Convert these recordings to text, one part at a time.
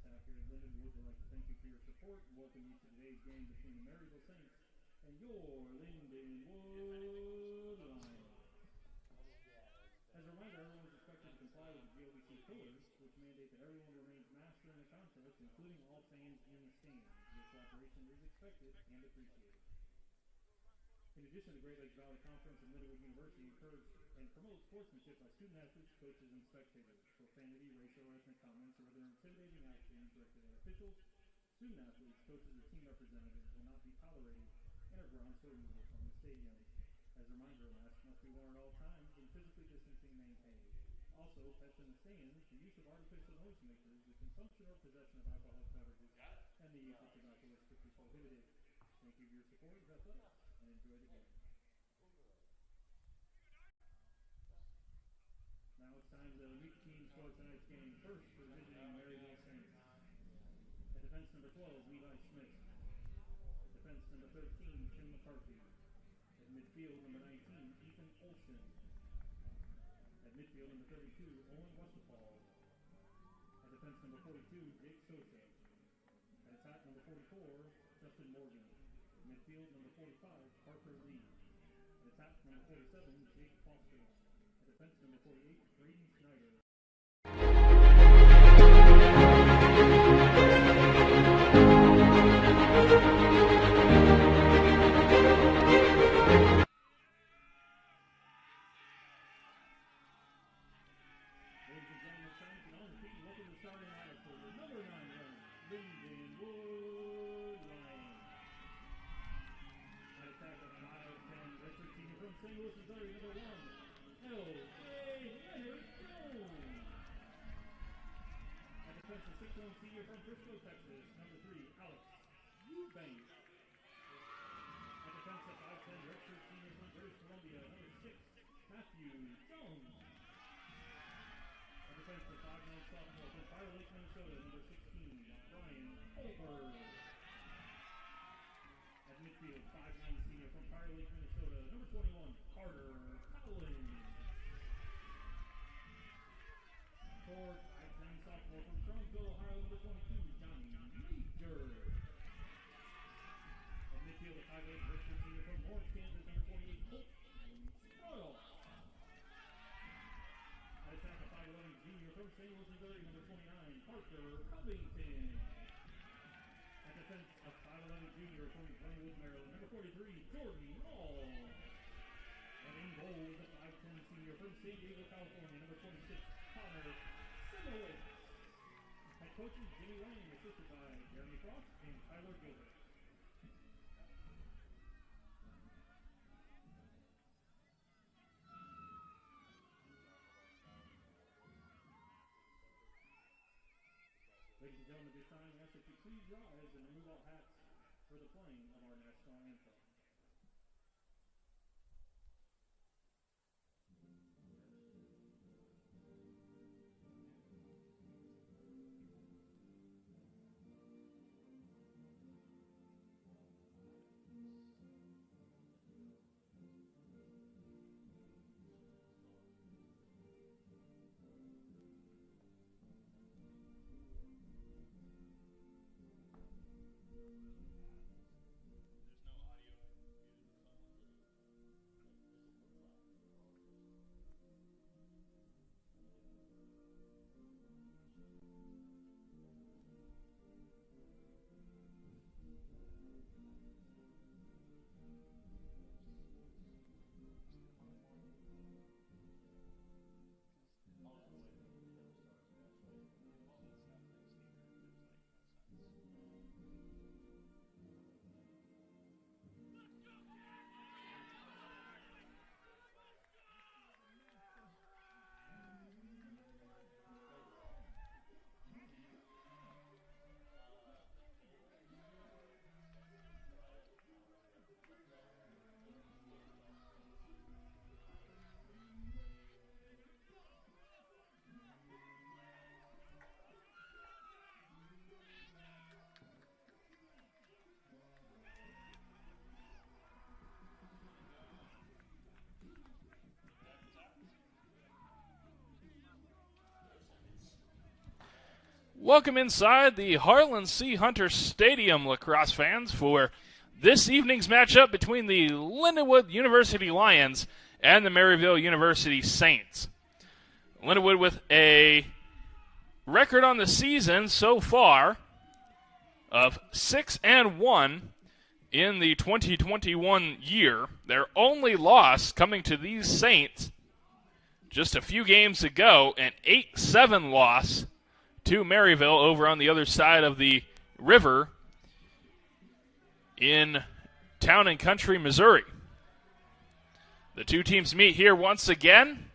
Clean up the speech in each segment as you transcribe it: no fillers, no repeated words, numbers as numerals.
staff here at Lindenwood would like to thank you for your support and welcome you to today's game between the Maryville Saints and your Lindenwood Lions. As a reminder, everyone is expected to comply with the GLBC pillars, which mandate that everyone remains masked during the contest, including all fans in the stands. Your cooperation is expected and appreciated. In addition, the Great Lakes Valley Conference and Lindenwood University encourage and promote sportsmanship by student athletes, coaches, and spectators. Profanity, racial, or ethnic comments, or other intimidating actions directed at officials, student athletes, coaches, or team representatives will not be tolerated and are grounds for removal from the stadium. As a reminder, masks must be worn at all times and physically distancing maintained. Also, pets in the stands, the use of artificial noisemakers, the consumption or possession of alcoholic beverages, and the use of tobacco is strictly prohibited. Thank you for your support of athletics and enjoy the game. Now it's time to meet the teams for tonight's game. First, for the visiting Maryville Saints. At defense number 12, Levi Smith. At defense number 13, Tim McCarthy. At midfield, number 19, Ethan Olson. At midfield, number 32, Owen Westphal. At defense number 42, Jake Sosa. At attack, number 44, Justin Morgan. At midfield, number 45, Parker Lee. At attack, number 47, Jake Foster. At defense, number 48, Braden Schneider. St. Louis, Missouri, number 1, L.J. Leonard Jones. At defense, the 6'1" senior from Frisco, Texas, number 3, Alex Eubanks. At defense, the 5'10" redshirt senior from British Columbia, number 6, Matthew Jones. At defense, the 5'9" sophomore from Fire Lake, Minnesota, number 16, Brian Olberg. At midfield, 5'9" senior from Fire Lake, Minnesota, number 21, Carter Collins. Forward, 5'10" sophomore from Strongsville, Ohio, number 22, Johnny Major. At midfield, the 5'8" redshirt senior from Lawrence, Kansas, number 28, Colt Sproil. At attack, a 5'11" junior from St. Louis, Missouri, number 29, Parker Covington. At defense, a 5'11" junior from Glenwood, Maryland, number 43, Jordan Hall. And in goal is a 5'10" senior from San Diego, California, number 26, Connor Simowitz. Head coaches Jimmy Lang, assisted by Jeremy Frost and Tyler Gilbert. Ladies and gentlemen, at this time, we ask that you please rise and remove all hats for the playing of our national anthem. There's no audio Welcome inside the Harlan C. Hunter Stadium, lacrosse fans, for this evening's matchup between the Lindenwood University Lions and the Maryville University Saints. Lindenwood with a record on the season so far of 6-1 in the 2021 year. Their only loss coming to these Saints just a few games ago, an 8-7 loss to Maryville over on the other side of the river in Town and Country, Missouri. The two teams meet here once again,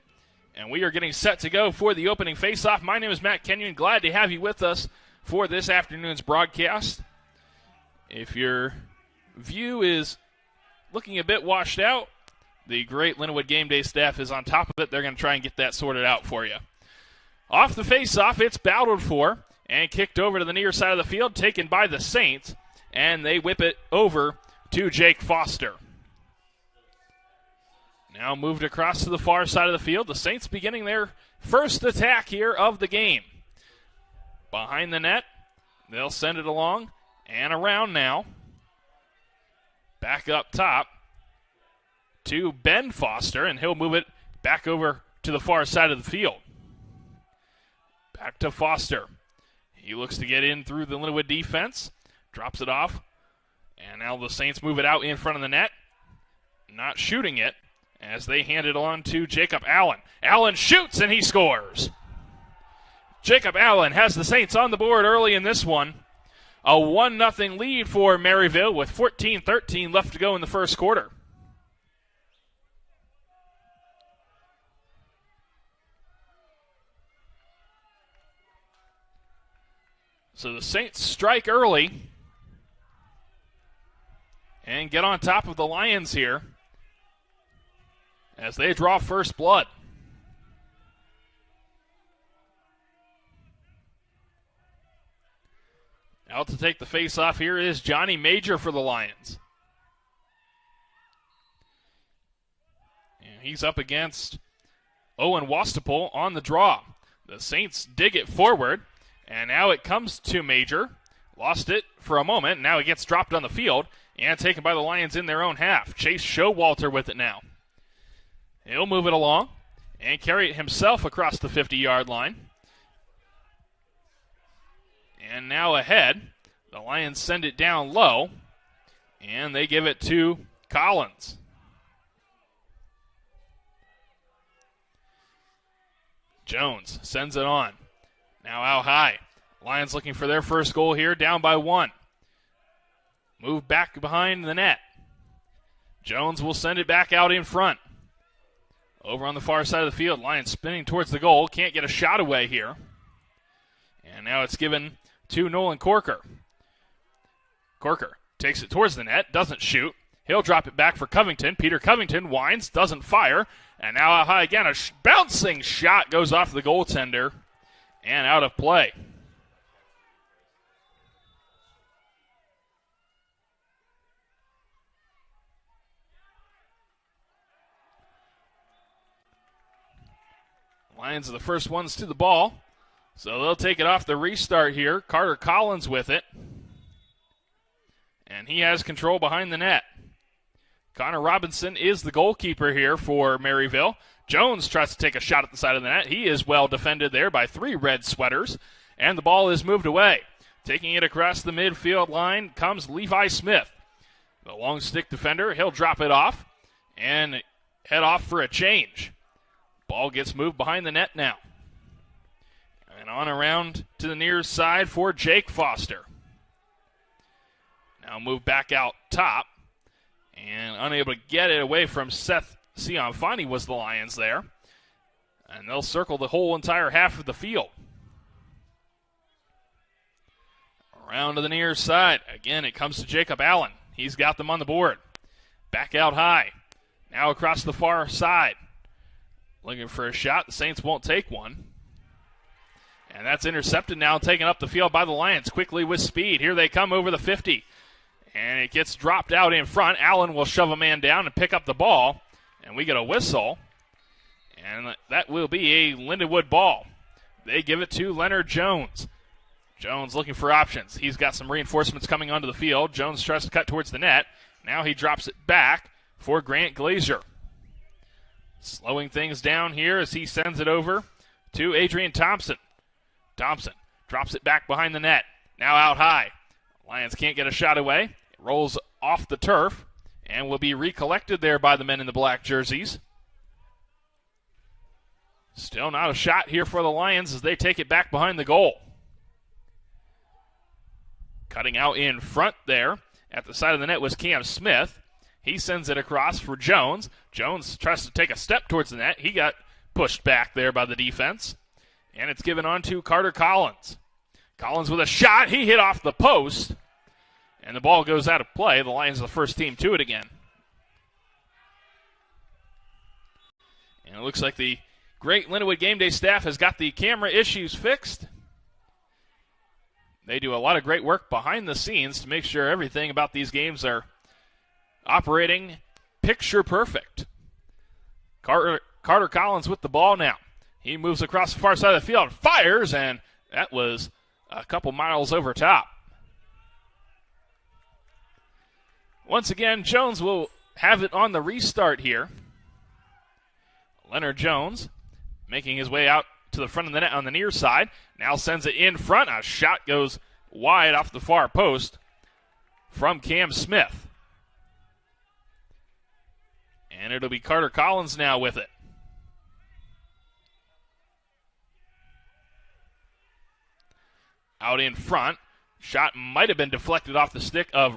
and we are getting set to go for the opening face-off. My name is Matt Kenyon. Glad to have you with us for this afternoon's broadcast. If your view is looking a bit washed out, the great Lindenwood Game Day staff is on top of it. They're going to try and get that sorted out for you. Off the face-off, it's battled for and kicked over to the near side of the field, taken by the Saints, and they whip it over to Jake Foster. Now moved across to the far side of the field. The Saints beginning their first attack here of the game. Behind the net, they'll send it along and around now. Back up top to Ben Foster, and he'll move it back over to the far side of the field. Back to Foster. He looks to get in through the Lindenwood defense. Drops it off. And now the Saints move it out in front of the net. Not shooting it as they hand it on to Jacob Allen. Allen shoots and he scores. Jacob Allen has the Saints on the board early in this one. A 1-0 lead for Maryville with 14-13 left to go in the first quarter. So the Saints strike early and get on top of the Lions here as they draw first blood. Out to take the face-off here is Johnny Major for the Lions. And he's up against Owen Wastapole on the draw. The Saints dig it forward. And now it comes to Major. Lost it for a moment. Now it gets dropped on the field and taken by the Lions in their own half. Chase Showalter with it now. He'll move it along and carry it himself across the 50-yard line. And now ahead. The Lions send it down low. And they give it to Collins. Jones sends it on. Now out high. Lions looking for their first goal here, down by 1. Move back behind the net. Jones will send it back out in front. Over on the far side of the field, Lions spinning towards the goal. Can't get a shot away here. And now it's given to Nolan Corker. Corker takes it towards the net, doesn't shoot. He'll drop it back for Covington. Peter Covington winds, doesn't fire. And now out high again, a bouncing shot goes off the goaltender. And out of play. Lions are the first ones to the ball. So they'll take it off the restart here. Carter Collins with it. And he has control behind the net. Connor Robinson is the goalkeeper here for Maryville. Jones tries to take a shot at the side of the net. He is well defended there by 3 red sweaters. And the ball is moved away. Taking it across the midfield line comes Levi Smith. The long stick defender, he'll drop it off and head off for a change. Ball gets moved behind the net now. And on around to the near side for Jake Foster. Now move back out top. And unable to get it away from Seth Cianfani was the Lions there. And they'll circle the whole entire half of the field. Around to the near side. Again, it comes to Jacob Allen. He's got them on the board. Back out high. Now across the far side. Looking for a shot. The Saints won't take one. And that's intercepted now, taken up the field by the Lions quickly with speed. Here they come over the 50. And it gets dropped out in front. Allen will shove a man down and pick up the ball. And we get a whistle. And that will be a Lindenwood ball. They give it to Leonard Jones. Jones looking for options. He's got some reinforcements coming onto the field. Jones tries to cut towards the net. Now he drops it back for Grant Glazier. Slowing things down here as he sends it over to Adrian Thompson. Thompson drops it back behind the net. Now out high. Lions can't get a shot away. It rolls off the turf and will be recollected there by the men in the black jerseys. Still not a shot here for the Lions as they take it back behind the goal. Cutting out in front there at the side of the net was Cam Smith. He sends it across for Jones. Jones tries to take a step towards the net. He got pushed back there by the defense. And it's given on to Carter Collins. Collins with a shot. He hit off the post. And the ball goes out of play. The Lions are the first team to it again. And it looks like the great Lindenwood Game Day staff has got the camera issues fixed. They do a lot of great work behind the scenes to make sure everything about these games are operating picture perfect. Carter Collins with the ball now. He moves across the far side of the field, fires, and that was a couple miles over top. Once again, Jones will have it on the restart here. Leonard Jones making his way out to the front of the net on the near side. Now sends it in front. A shot goes wide off the far post from Cam Smith. And it'll be Carter Collins now with it. Out in front. Shot might have been deflected off the stick of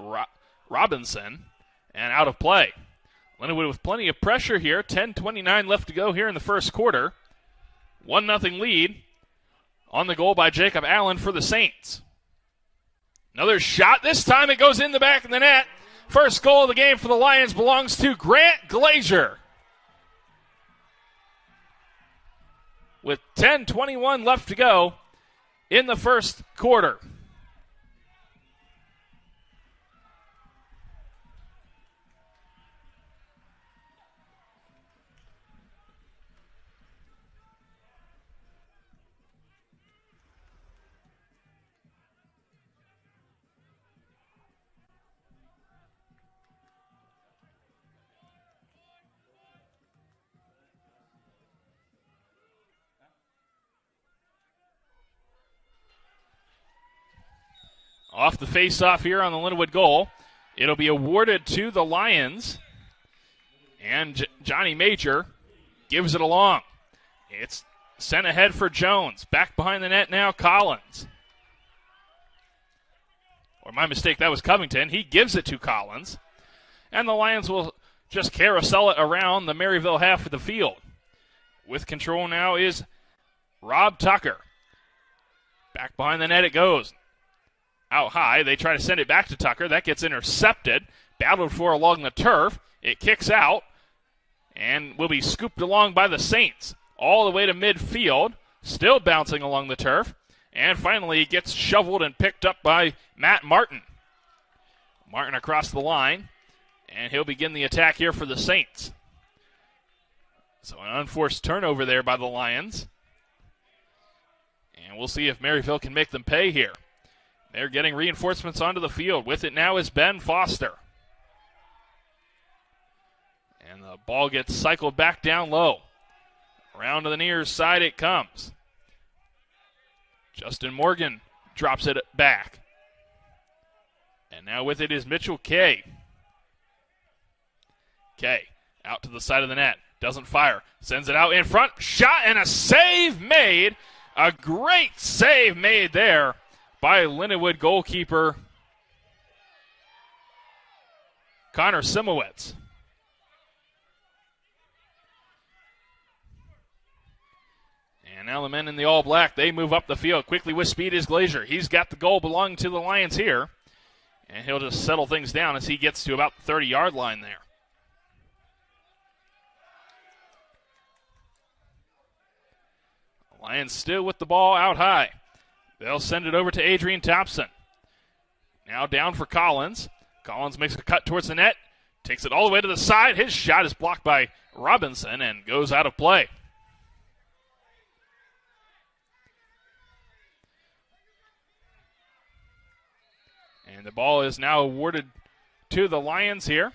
Robinson and out of play. Lindenwood with plenty of pressure here. 10:29 left to go here in the first quarter. 1-0 lead on the goal by Jacob Allen for the Saints. Another shot. This time it goes in the back of the net. First goal of the game for the Lions belongs to Grant Glazier. With 10:21 left to go in the first quarter. Off the face-off here on the Lindenwood goal. It'll be awarded to the Lions. And Johnny Major gives it along. It's sent ahead for Jones. Back behind the net now, Collins. Or my mistake, that was Covington. He gives it to Collins. And the Lions will just carousel it around the Maryville half of the field. With control now is Rob Tucker. Back behind the net it goes. Out high, they try to send it back to Tucker. That gets intercepted, battled for along the turf. It kicks out and will be scooped along by the Saints all the way to midfield, still bouncing along the turf. And finally, it gets shoveled and picked up by Matt Martin. Martin across the line, and he'll begin the attack here for the Saints. So an unforced turnover there by the Lions. And we'll see if Maryville can make them pay here. They're getting reinforcements onto the field. With it now is Ben Foster. And the ball gets cycled back down low. Around to the near side it comes. Justin Morgan drops it back. And now with it is Mitchell Kay. Kay out to the side of the net. Doesn't fire. Sends it out in front. Shot and a save made. A great save made there by Lindenwood goalkeeper Connor Simowitz. And now the men in the all black, they move up the field. Quickly with speed is Glazier. He's got the goal belonging to the Lions here. And he'll just settle things down as he gets to about the 30-yard line there. Lions still with the ball out high. They'll send it over to Adrian Thompson. Now down for Collins. Collins makes a cut towards the net. Takes it all the way to the side. His shot is blocked by Robinson and goes out of play. And the ball is now awarded to the Lions here.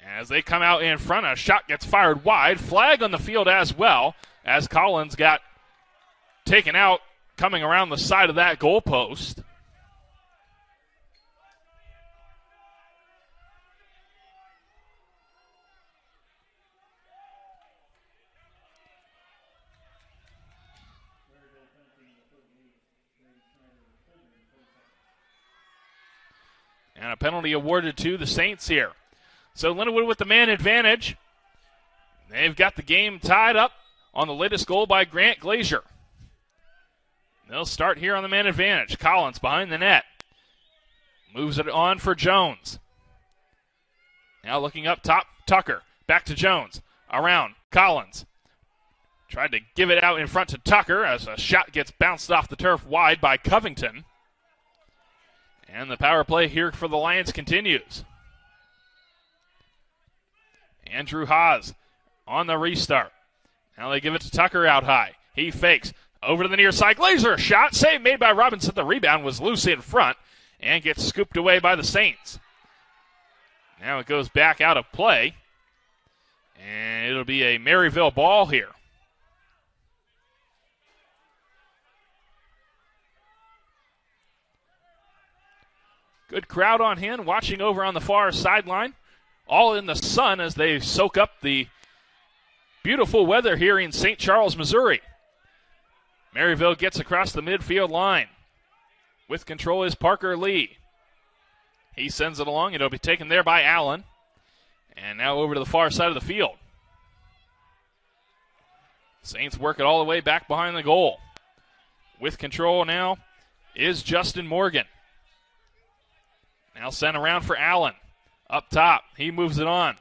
As they come out in front, a shot gets fired wide. Flag on the field as well, as Collins got taken out coming around the side of that goalpost. And a penalty awarded to the Saints here. So Lindenwood with the man advantage. They've got the game tied up on the latest goal by Grant Glazier. They'll start here on the man advantage. Collins behind the net. Moves it on for Jones. Now looking up top, Tucker. Back to Jones. Around, Collins. Tried to give it out in front to Tucker as a shot gets bounced off the turf wide by Covington. And the power play here for the Lions continues. Andrew Haas on the restart. Now they give it to Tucker out high. He fakes. Over to the near side. Glazier shot. Save made by Robinson. The rebound was loose in front and gets scooped away by the Saints. Now it goes back out of play. And it'll be a Maryville ball here. Good crowd on hand, watching over on the far sideline. All in the sun as they soak up the beautiful weather here in St. Charles, Missouri. Maryville gets across the midfield line. With control is Parker Lee. He sends it along. It'll be taken there by Allen. And now over to the far side of the field. Saints work it all the way back behind the goal. With control now is Justin Morgan. Now sent around for Allen. Up top, he moves it on.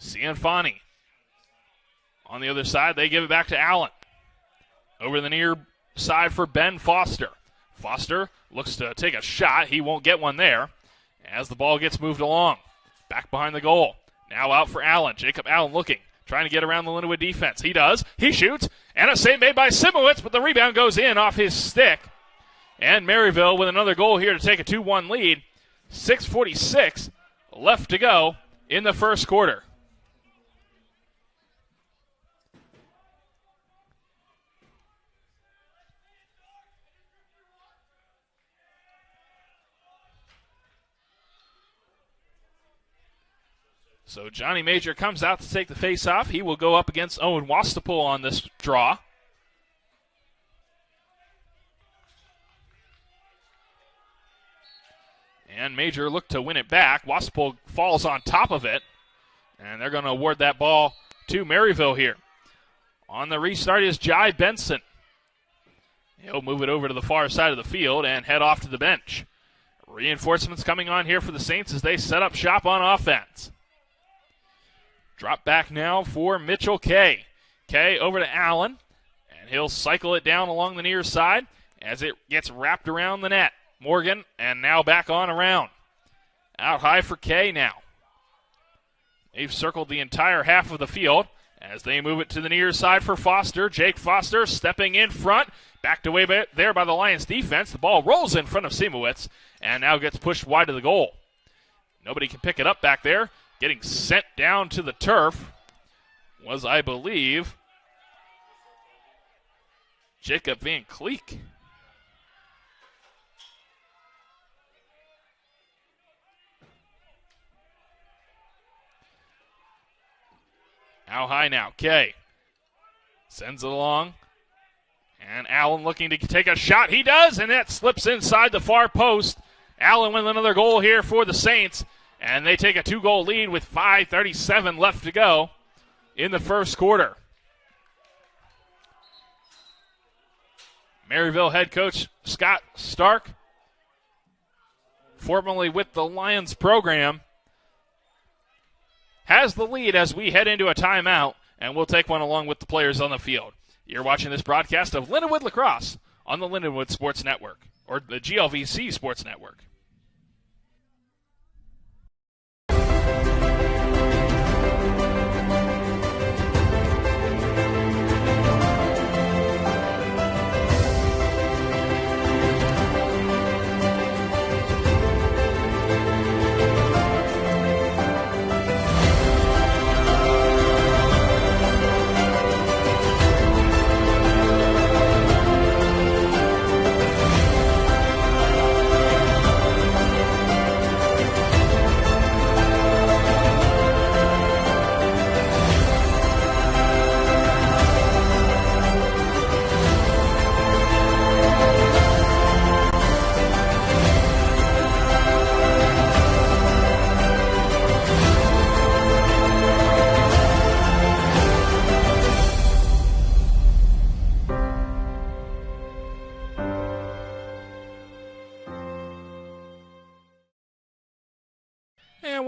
Cianfani. On the other side, they give it back to Allen. Over the near side for Ben Foster. Foster looks to take a shot. He won't get one there as the ball gets moved along. Back behind the goal. Now out for Allen. Jacob Allen looking. Trying to get around the Lindenwood defense. He does. He shoots. And a save made by Simowitz, but the rebound goes in off his stick. And Maryville with another goal here to take a 2-1 lead. 6:46 left to go in the first quarter. So Johnny Major comes out to take the face-off. He will go up against Owen Wastapole on this draw. And Major looked to win it back. Wastapole falls on top of it. And they're going to award that ball to Maryville here. On the restart is Jai Benson. He'll move it over to the far side of the field and head off to the bench. Reinforcements coming on here for the Saints as they set up shop on offense. Drop back now for Mitchell Kay. Kay over to Allen. And he'll cycle it down along the near side as it gets wrapped around the net. Morgan, and now back on around. Out high for Kay now. They've circled the entire half of the field as they move it to the near side for Foster. Jake Foster stepping in front. Backed away there by the Lions defense. The ball rolls in front of Simowitz and now gets pushed wide of the goal. Nobody can pick it up back there. Getting sent down to the turf was, I believe, Jacob Van Cleek. How high now? Kay sends it along. And Allen looking to take a shot. He does, and that slips inside the far post. Allen with another goal here for the Saints. And they take a 2-goal lead with 5:37 left to go in the first quarter. Maryville head coach Scott Stark, formerly with the Lions program, has the lead as we head into a timeout, and we'll take one along with the players on the field. You're watching this broadcast of Lindenwood Lacrosse on the Lindenwood Sports Network, or the GLVC Sports Network.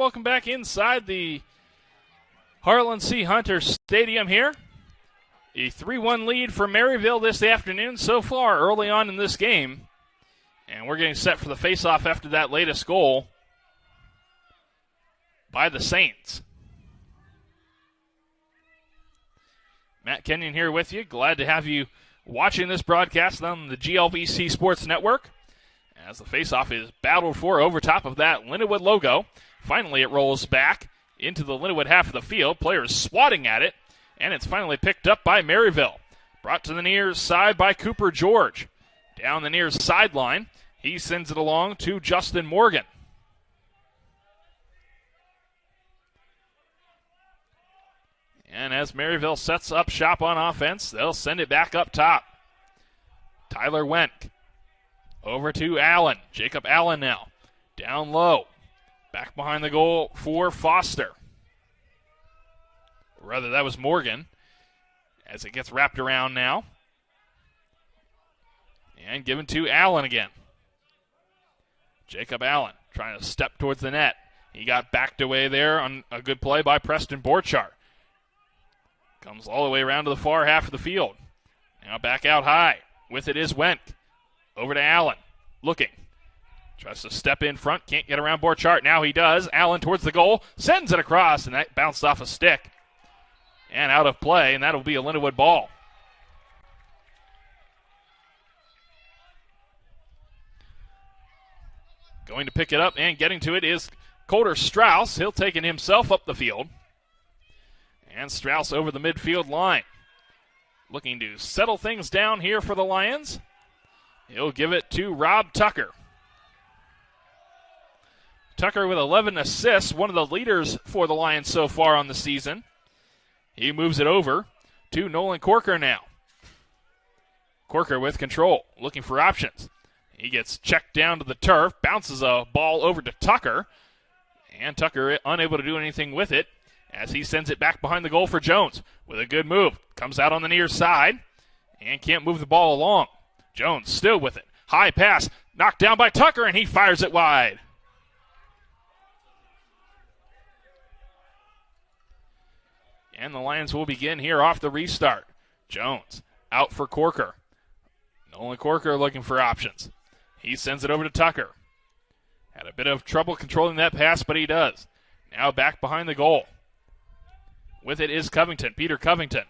welcome back inside the Harlan C. Hunter Stadium here. A 3-1 lead for Maryville this afternoon so far early on in this game. And we're getting set for the face-off after that latest goal by the Saints. Matt Kenyon here with you. Glad to have you watching this broadcast on the GLVC Sports Network. As the face-off is battled for over top of that Lindenwood logo. Finally it rolls back into the Lindenwood half of the field. Players swatting at it, and it's finally picked up by Maryville. Brought to the near side by Cooper George. Down the near sideline, he sends it along to Justin Morgan. And as Maryville sets up shop on offense, they'll send it back up top. Tyler Wenck over to Allen. Jacob Allen now. Down low. Back behind the goal for Foster. Or rather, that was Morgan. As it gets wrapped around now. And given to Allen again. Jacob Allen trying to step towards the net. He got backed away there on a good play by Preston Borchardt. Comes all the way around to the far half of the field. Now back out high. With it is Wenck. Over to Allen. Looking. Tries to step in front. Can't get around Borchardt. Now he does. Allen towards the goal. Sends it across, and that bounced off a stick. And out of play, and that'll be a Lindenwood ball. Going to pick it up and getting to it is Colter Strauss. He'll take it himself up the field. And Strauss over the midfield line. Looking to settle things down here for the Lions. He'll give it to Rob Tucker. Tucker with 11 assists, one of the leaders for the Lions so far on the season. He moves it over to Nolan Corker now. Corker with control, looking for options. He gets checked down to the turf, bounces a ball over to Tucker, and Tucker unable to do anything with it as he sends it back behind the goal for Jones with a good move. Comes out on the near side and can't move the ball along. Jones still with it. High pass, knocked down by Tucker, and he fires it wide. And the Lions will begin here off the restart. Jones out for Corker. Nolan Corker looking for options. He sends it over to Tucker. Had a bit of trouble controlling that pass, but he does. Now back behind the goal. With it is Covington, Peter Covington.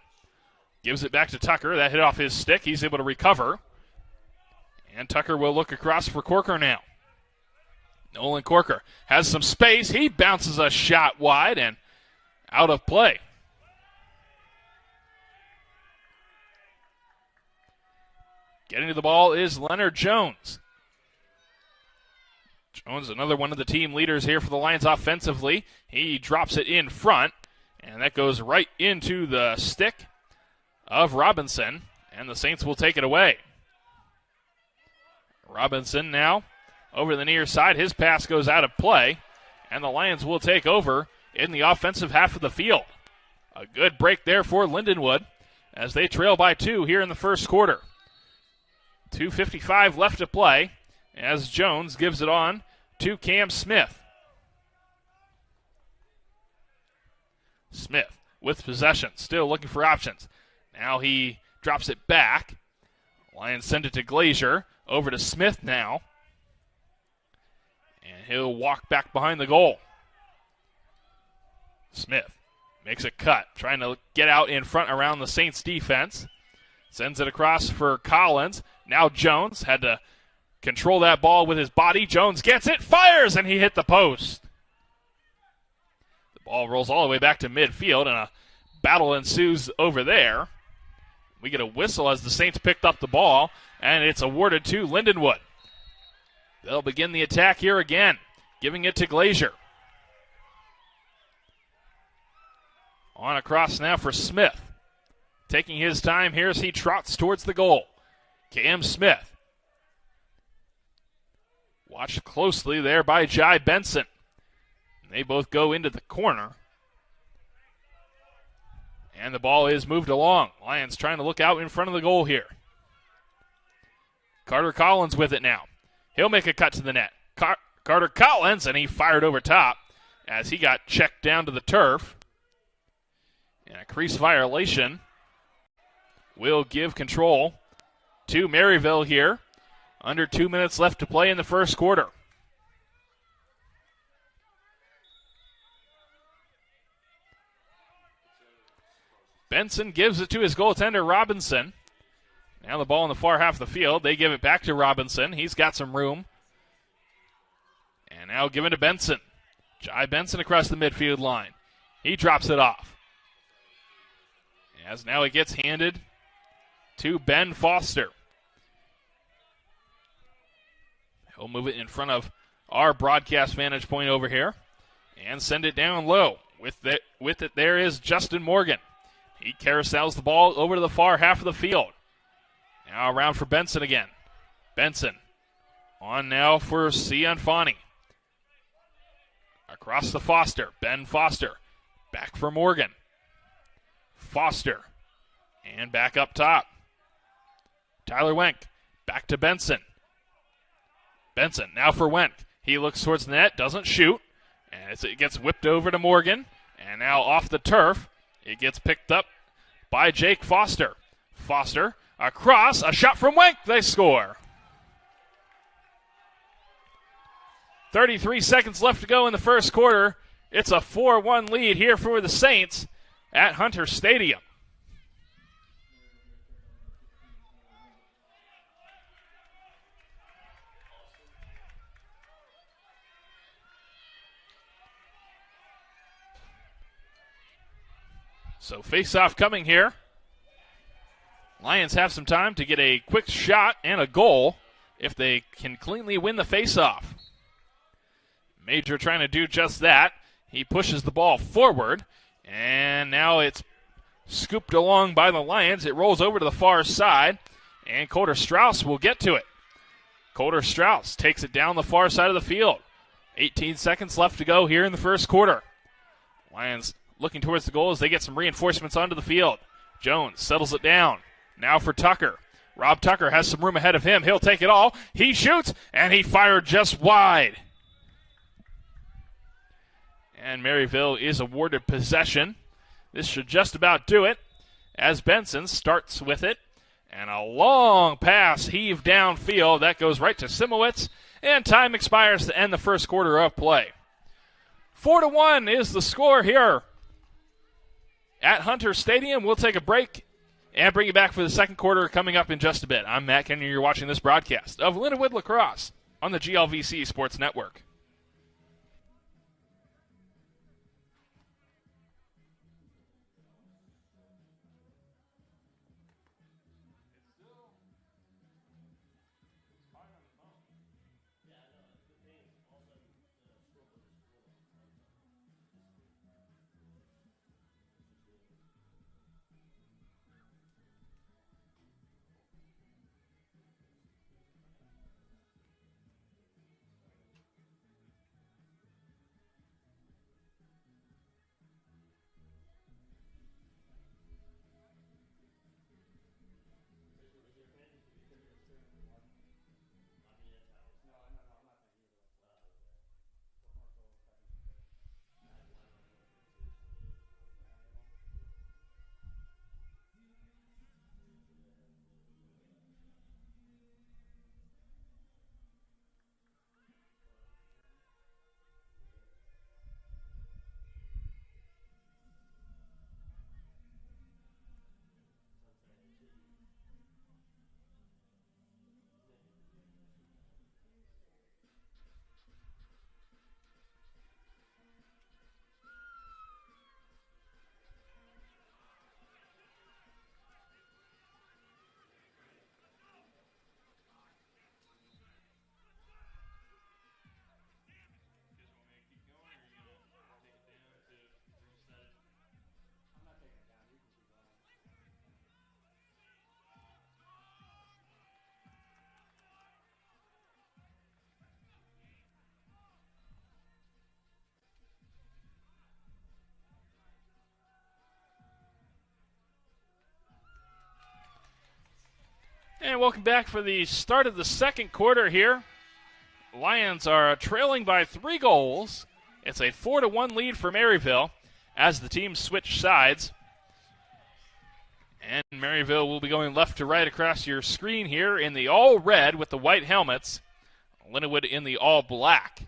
Gives it back to Tucker. That hit off his stick. He's able to recover. And Tucker will look across for Corker now. Nolan Corker has some space. He bounces a shot wide and out of play. Getting to the ball is Leonard Jones. Jones, another one of the team leaders here for the Lions offensively. He drops it in front, and that goes right into the stick of Robinson, and the Saints will take it away. Robinson now over the near side. His pass goes out of play, and the Lions will take over in the offensive half of the field. A good break there for Lindenwood as they trail by 2 here in the first quarter. 2:55 left to play as Jones gives it on to Cam Smith. Smith with possession, still looking for options. Now he drops it back. Lions send it to Glazier. Over to Smith now. And he'll walk back behind the goal. Smith makes a cut, trying to get out in front around the Saints defense. Sends it across for Collins. Now Jones had to control that ball with his body. Jones gets it, fires, and he hit the post. The ball rolls all the way back to midfield, and a battle ensues over there. We get a whistle as the Saints picked up the ball, and it's awarded to Lindenwood. They'll begin the attack here again, giving it to Glazier. On across now for Smith. Taking his time here as he trots towards the goal. Cam Smith. Watched closely there by Jai Benson. They both go into the corner. And the ball is moved along. Lions trying to look out in front of the goal here. Carter Collins with it now. He'll make a cut to the net. Carter Collins, and he fired over top. as he got checked down to the turf. And a crease violation will give control to Maryville here. Under 2 minutes left to play in the first quarter. Benson gives it to his goaltender, Robinson. Now the ball in the far half of the field. They give it back to Robinson. He's got some room. And now given to Benson. Jai Benson across the midfield line. He drops it off. As now it gets handed to Ben Foster. He'll move it in front of our broadcast vantage point over here and send it down low. With it there is Justin Morgan. He carousels the ball over to the far half of the field. Now around for Benson again. Benson on now for Cianfani. Across to Foster. Ben Foster. Back for Morgan. Foster. And back up top. Tyler Wenk. Back to Benson. Benson now for Wenk. He looks towards the net. Doesn't shoot. And it gets whipped over to Morgan. And now off the turf. It gets picked up by Jake Foster. Foster across. A shot from Wenk. They score. 33 seconds left to go in the first quarter. It's a 4-1 lead here for the Saints at Hunter Stadium. So face-off coming here. Lions have some time to get a quick shot and a goal if they can cleanly win the face-off. Major trying to do just that. He pushes the ball forward, and now it's scooped along by the Lions. It rolls over to the far side, and Colter Strauss will get to it. Colter Strauss takes it down the far side of the field. 18 seconds left to go here in the first quarter. Lions looking towards the goal as they get some reinforcements onto the field. Jones settles it down. Now for Tucker. Rob Tucker has some room ahead of him. He'll take it all. He shoots, and he fired just wide. And Maryville is awarded possession. This should just about do it as Benson starts with it. And a long pass heaved downfield. That goes right to Simowitz. And time expires to end the first quarter of play. 4-1 is the score here at Hunter Stadium. We'll take a break and bring you back for the second quarter coming up in just a bit. I'm Matt Kenyon. You're watching this broadcast of Lindenwood Lacrosse on the GLVC Sports Network. And welcome back for the start of the second quarter here. Lions are trailing by 3 goals It's a 4-1 lead for Maryville as the teams switch sides. And Maryville will be going left to right across your screen here in the all red with the white helmets. Lindenwood in the all black.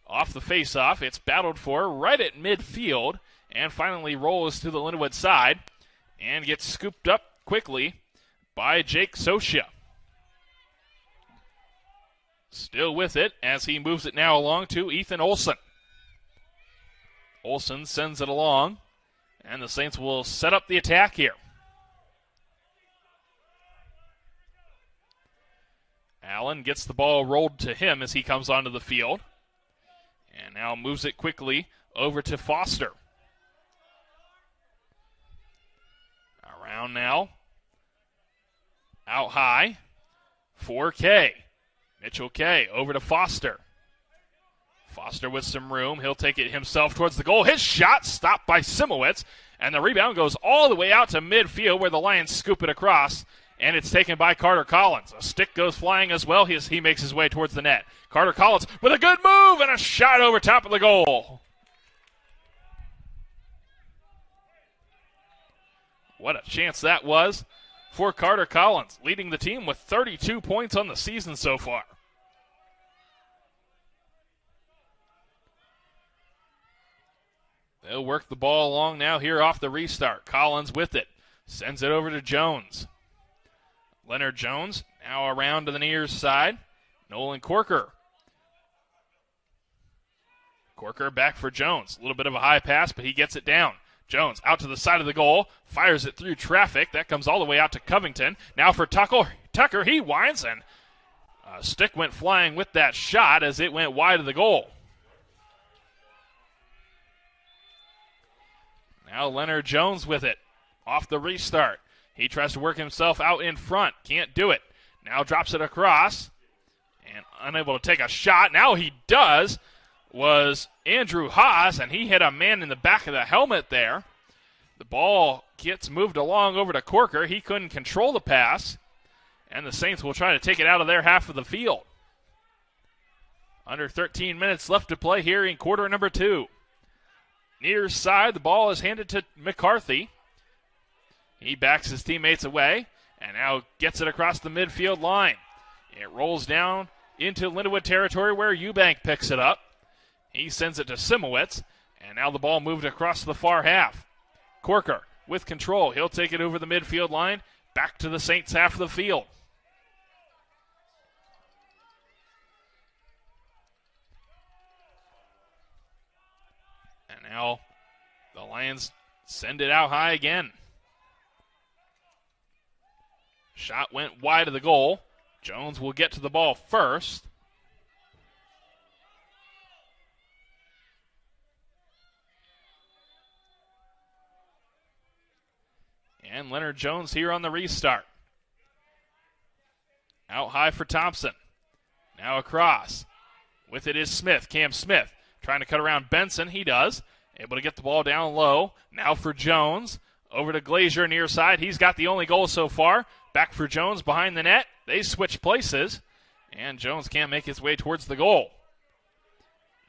Off the face-off, it's battled for right at midfield and finally rolls to the Lindenwood side and gets scooped up quickly by Jake Socia. Still with it as he moves it now along to Ethan Olson. Olson sends it along, and the Saints will set up the attack here. Allen gets the ball rolled to him as he comes onto the field. And now moves it quickly over to Foster. Around now. Out high for Kay. Mitchell Kay over to Foster. Foster with some room. He'll take it himself towards the goal. His shot stopped by Simowitz. And the rebound goes all the way out to midfield where the Lions scoop it across. And it's taken by Carter Collins. A stick goes flying as well. He makes his way towards the net. Carter Collins with a good move and a shot over top of the goal. What a chance that was for Carter Collins, leading the team with 32 points on the season so far. They'll work the ball along now here off the restart. Collins with it. Sends it over to Jones. Leonard Jones now around to the near side. Nolan Corker. Corker back for Jones. A little bit of a high pass, but he gets it down. Jones out to the side of the goal. Fires it through traffic. That comes all the way out to Covington. Now for Tucker. He winds, and a stick went flying with that shot as it went wide of the goal. Now Leonard Jones with it. Off the restart. He tries to work himself out in front. Can't do it. Now drops it across. And unable to take a shot. Now he does. Was Andrew Haas, and he hit a man in the back of the helmet there. The ball gets moved along over to Corker. He couldn't control the pass. And the Saints will try to take it out of their half of the field. Under 13 minutes left to play here in quarter number 2. Near side, the ball is handed to McCarthy. He backs his teammates away and now gets it across the midfield line. It rolls down into Lindenwood territory where Eubank picks it up. He sends it to Simowitz, and now the ball moved across the far half. Corker with control. He'll take it over the midfield line, back to the Saints half of the field. And now the Lions send it out high again. Shot went wide of the goal. Jones will get to the ball first. And Leonard Jones here on the restart. Out high for Thompson. Now across. With it is Smith. Cam Smith trying to cut around Benson. He does. Able to get the ball down low. Now for Jones. Over to Glazier near side. He's got the only goal so far. Back for Jones behind the net. They switch places. And Jones can't make his way towards the goal.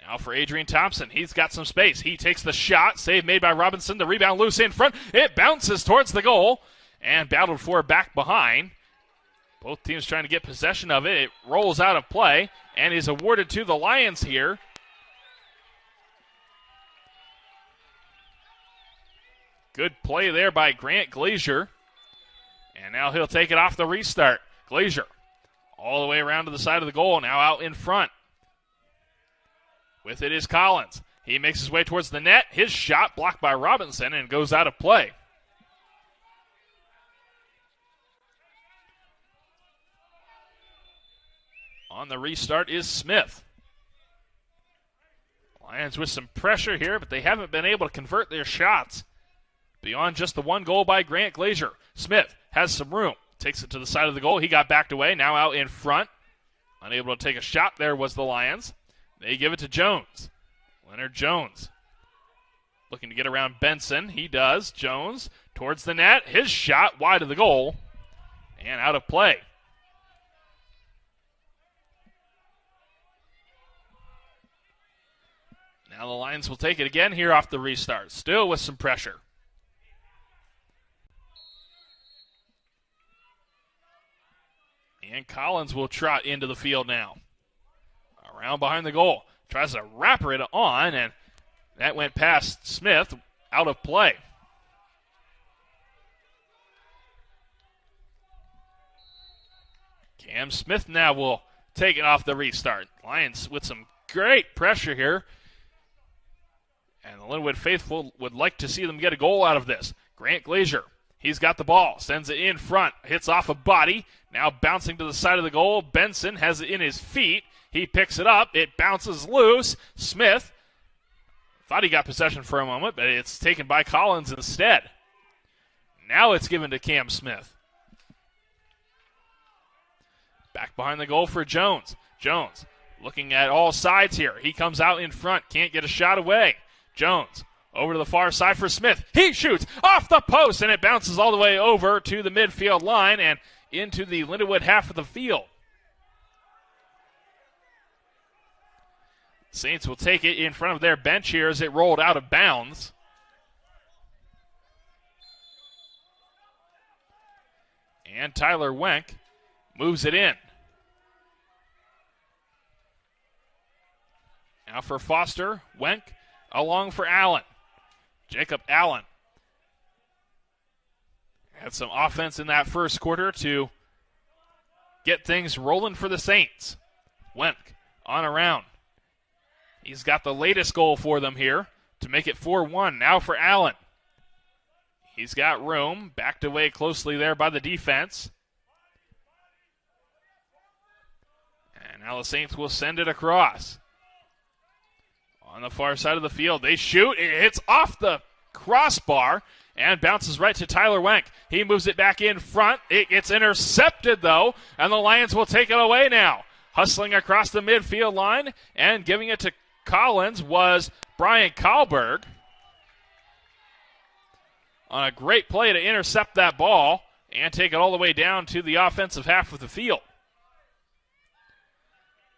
Now for Adrian Thompson. He's got some space. He takes the shot. Save made by Robinson. The rebound loose in front. It bounces towards the goal. And battled for back behind. Both teams trying to get possession of it. It rolls out of play and is awarded to the Lions here. Good play there by Grant Glazier. And now he'll take it off the restart. Glazier all the way around to the side of the goal. Now out in front. With it is Collins. He makes his way towards the net. His shot blocked by Robinson and goes out of play. On the restart is Smith. Lions with some pressure here, but they haven't been able to convert their shots beyond just the one goal by Grant Glazier. Smith has some room. Takes it to the side of the goal. He got backed away. Now out in front. Unable to take a shot there was the Lions. They give it to Jones. Leonard Jones. Looking to get around Benson. He does. Jones towards the net. His shot wide of the goal. And out of play. Now the Lions will take it again here off the restart, still with some pressure. And Collins will trot into the field now. Around behind the goal. Tries to wrap it on, and that went past Smith, out of play. Cam Smith now will take it off the restart. Lions with some great pressure here. And the Linwood faithful would like to see them get a goal out of this. Grant Glazier, he's got the ball, sends it in front, hits off a body, now bouncing to the side of the goal. Benson has it in his feet. He picks it up, it bounces loose. Smith thought he got possession for a moment, but it's taken by Collins instead. Now it's given to Cam Smith. Back behind the goal for Jones. Jones looking at all sides here. He comes out in front, can't get a shot away. Jones over to the far side for Smith. He shoots off the post, and it bounces all the way over to the midfield line and into the Lindenwood half of the field. Saints will take it in front of their bench here as it rolled out of bounds. And Tyler Wenk moves it in. Now for Foster, Wenk along for Allen. Jacob Allen had some offense in that first quarter to get things rolling for the Saints. Wenk on around. He's got the latest goal for them here to make it 4-1. Now for Allen. He's got room, backed away closely there by the defense. And now the Saints will send it across. On the far side of the field, they shoot. It hits off the crossbar and bounces right to Tyler Wenk. He moves it back in front. It gets intercepted, though, and the Lions will take it away now. Hustling across the midfield line and giving it to Collins was Brian Kahlberg. On a great play to intercept that ball and take it all the way down to the offensive half of the field.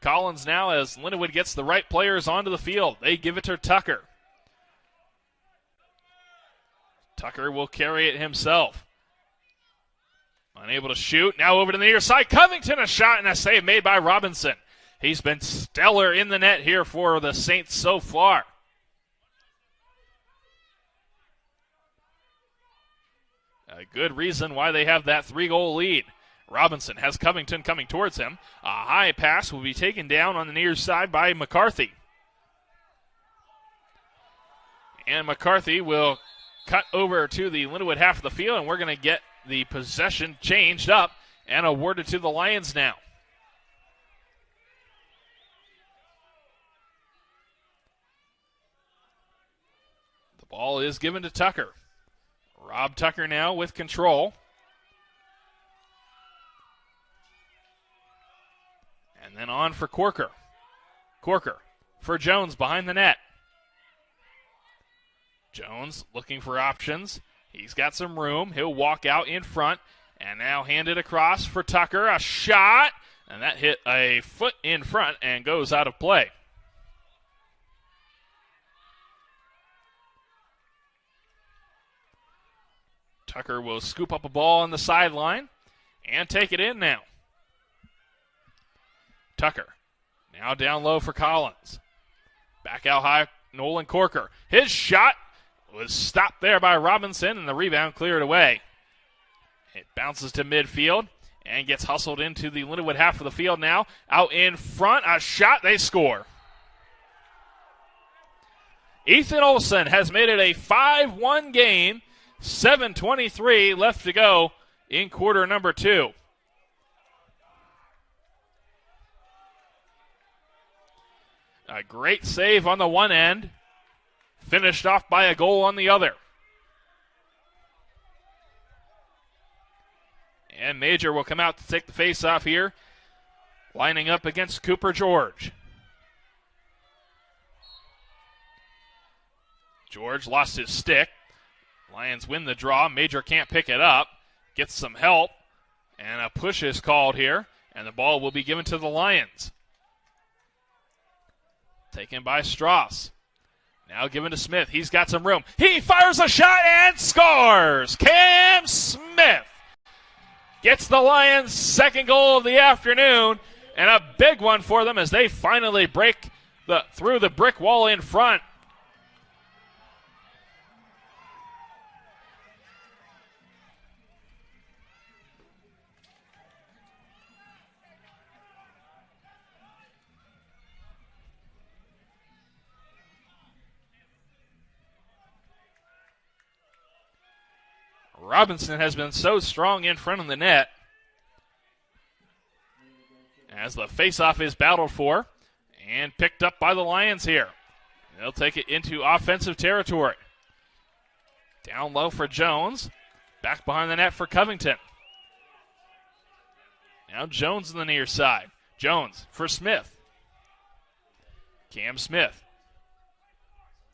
Collins now, as Lindenwood gets the right players onto the field, they give it to Tucker. Tucker will carry it himself. Unable to shoot. Now over to the near side. Covington, a shot and a save made by Robinson. He's been stellar in the net here for the Saints so far. A good reason why they have that 3-goal lead. Robinson has Covington coming towards him. A high pass will be taken down on the near side by McCarthy. And McCarthy will cut over to the Lindenwood half of the field, and we're going to get the possession changed up and awarded to the Lions now. The ball is given to Tucker. Rob Tucker now with control. And then on for Corker. Corker for Jones behind the net. Jones looking for options. He's got some room. He'll walk out in front and now hand it across for Tucker. A shot, and that hit a foot in front and goes out of play. Tucker will scoop up a ball on the sideline and take it in now. Tucker now down low for Collins. Back out high, Nolan Corker. His shot was stopped there by Robinson, and the rebound cleared away. It bounces to midfield and gets hustled into the Lindenwood half of the field now. Out in front, a shot, they score. Ethan Olson has made it a 5-1 game. 7:23 left to go in quarter number 2. A great save on the one end, finished off by a goal on the other. And Major will come out to take the face-off here, lining up against Cooper George. George lost his stick. Lions win the draw. Major can't pick it up. Gets some help. And a push is called here. And the ball will be given to the Lions. Taken by Strauss. Now given to Smith. He's got some room. He fires a shot and scores! Cam Smith gets the Lions' second goal of the afternoon, and a big one for them as they finally break through the brick wall in front. Robinson has been so strong in front of the net as the faceoff is battled for and picked up by the Lions here. They'll take it into offensive territory. Down low for Jones. Back behind the net for Covington. Now Jones on the near side. Jones for Smith. Cam Smith.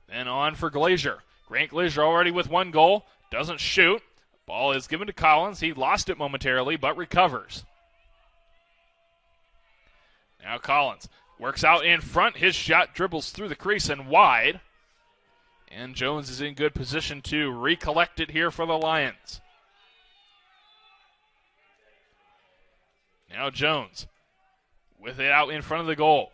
Then on for Glazier. Grant Glazier already with one goal. Doesn't shoot. Ball is given to Collins. He lost it momentarily, but recovers. Now Collins works out in front. His shot dribbles through the crease and wide. And Jones is in good position to recollect it here for the Lions. Now Jones with it out in front of the goal.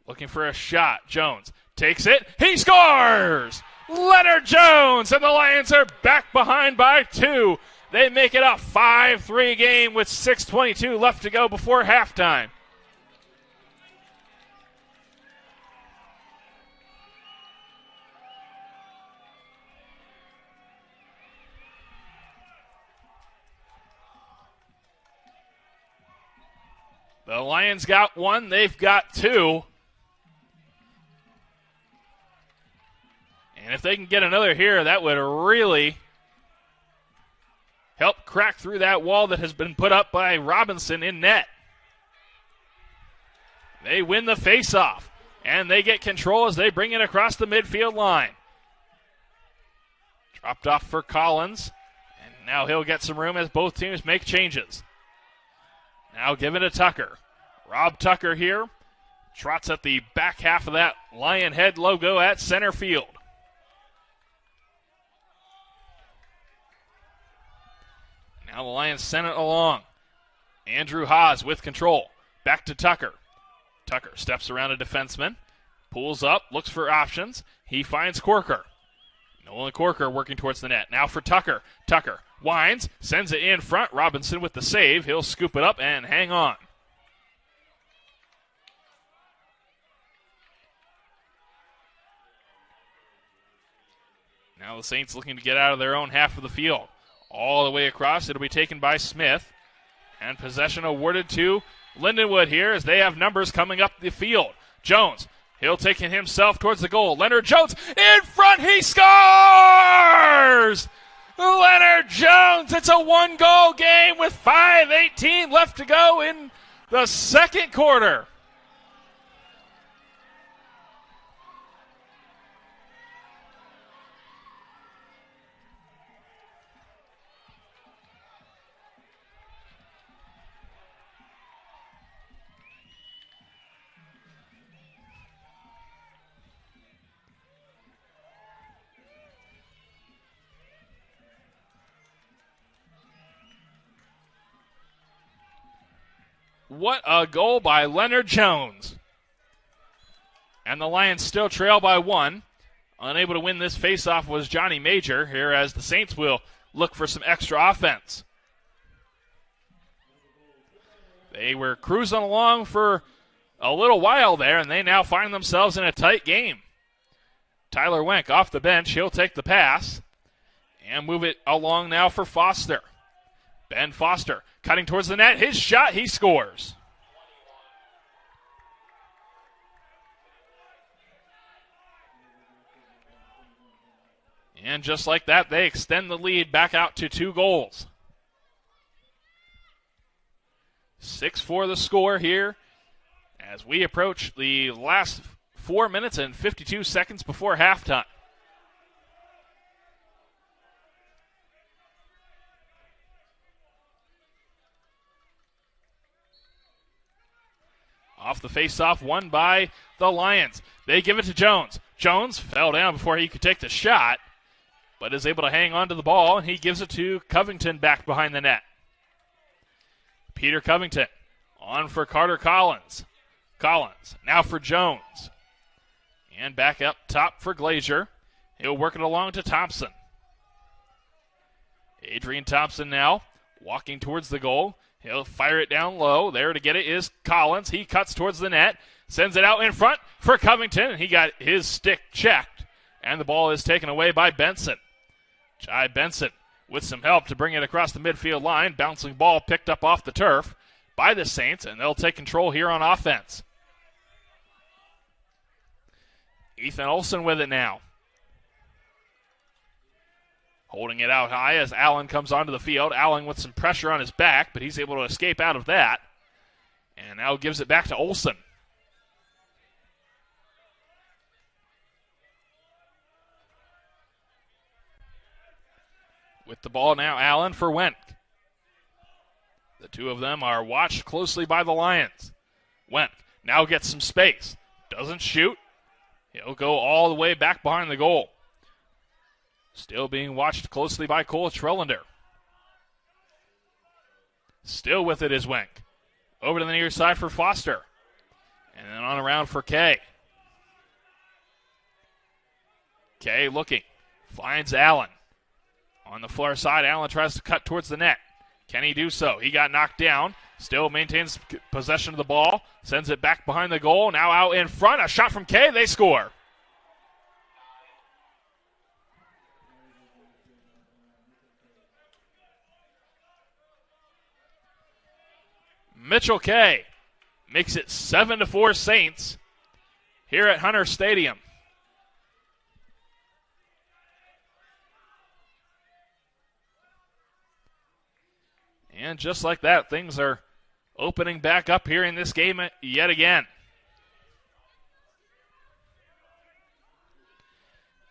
Looking for a shot. Jones takes it. He scores! Leonard Jones, and the Lions are back behind by 2. They make it a 5-3 game with 6:22 left to go before halftime. The Lions got one, they've got 2. And if they can get another here, that would really help crack through that wall that has been put up by Robinson in net. They win the faceoff, and they get control as they bring it across the midfield line. Dropped off for Collins, and now he'll get some room as both teams make changes. Now given to Tucker. Rob Tucker here trots at the back half of that Lion Head logo at center field. Now the Lions send it along. Andrew Haas with control. Back to Tucker. Tucker steps around a defenseman. Pulls up, looks for options. He finds Corker. Nolan Corker working towards the net. Now for Tucker. Tucker winds, sends it in front. Robinson with the save. He'll scoop it up and hang on. Now the Saints looking to get out of their own half of the field. All the way across, it'll be taken by Smith. And possession awarded to Lindenwood here as they have numbers coming up the field. Jones, he'll take it himself towards the goal. Leonard Jones in front, he scores! Leonard Jones, it's a 1-goal game with 5:18 left to go in the second quarter. What a goal by Leonard Jones. And the Lions still trail by 1. Unable to win this faceoff was Johnny Major here as the Saints will look for some extra offense. They were cruising along for a little while there, and they now find themselves in a tight game. Tyler Wenck off the bench. He'll take the pass and move it along now for Foster. Ben Foster cutting towards the net. His shot, he scores. And just like that, they extend the lead back out to 2 goals. 6-4 the score here as we approach the last 4 minutes and 52 seconds before halftime. Off the faceoff, won by the Lions. They give it to Jones. Jones fell down before he could take the shot, but is able to hang on to the ball, and he gives it to Covington back behind the net. Peter Covington on for Carter Collins. Collins now for Jones. And back up top for Glazier. He'll work it along to Thompson. Adrian Thompson now walking towards the goal. He'll fire it down low. There to get it is Collins. He cuts towards the net. Sends it out in front for Covington. He got his stick checked. And the ball is taken away by Benson. Jai Benson with some help to bring it across the midfield line. Bouncing ball picked up off the turf by the Saints, and they'll take control here on offense. Ethan Olson with it now. Holding it out high as Allen comes onto the field. Allen with some pressure on his back, but he's able to escape out of that. And now gives it back to Olson. With the ball now, Allen for Wenck. The two of them are watched closely by the Lions. Wenck now gets some space. Doesn't shoot. He'll go all the way back behind the goal. Still being watched closely by Cole Trellender. Still with it is Wenck. Over to the near side for Foster. And then on around for Kay. Kay looking. Finds Allen. On the far side, Allen tries to cut towards the net. Can he do so? He got knocked down. Still maintains possession of the ball. Sends it back behind the goal. Now out in front. A shot from Kay. They score. Mitchell Kay makes it 7-4 Saints here at Hunter Stadium. And just like that, things are opening back up here in this game yet again.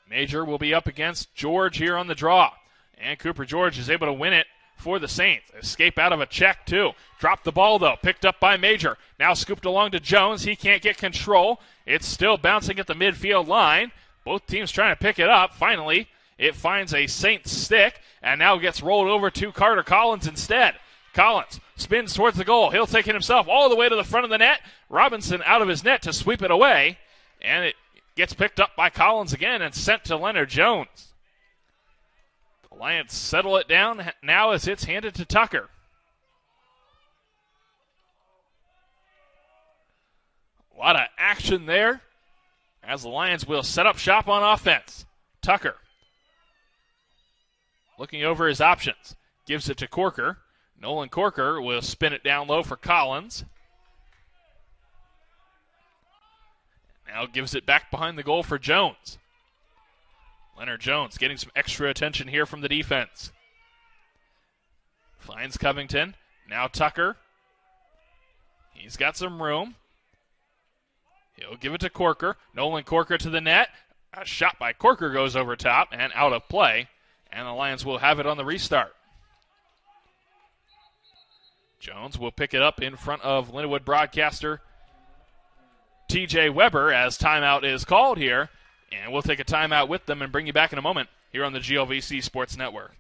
Major will be up against George here on the draw. And Cooper George is able to win it for the Saints. Escape out of a check, too. Dropped the ball, though. Picked up by Major. Now scooped along to Jones. He can't get control. It's still bouncing at the midfield line. Both teams trying to pick it up. Finally, it finds a Saints stick and now gets rolled over to Carter Collins instead. Collins spins towards the goal. He'll take it himself all the way to the front of the net. Robinson out of his net to sweep it away. And it gets picked up by Collins again and sent to Leonard Jones. The Lions settle it down now as it's handed to Tucker. A lot of action there as the Lions will set up shop on offense. Tucker looking over his options. Gives it to Corker. Nolan Corker will spin it down low for Collins. Now gives it back behind the goal for Jones. Leonard Jones getting some extra attention here from the defense. Finds Covington. Now Tucker. He's got some room. He'll give it to Corker. Nolan Corker to the net. A shot by Corker goes over top and out of play. And the Lions will have it on the restart. Jones will pick it up in front of Lindenwood broadcaster TJ Weber as timeout is called here. And we'll take a timeout with them and bring you back in a moment here on the GLVC Sports Network.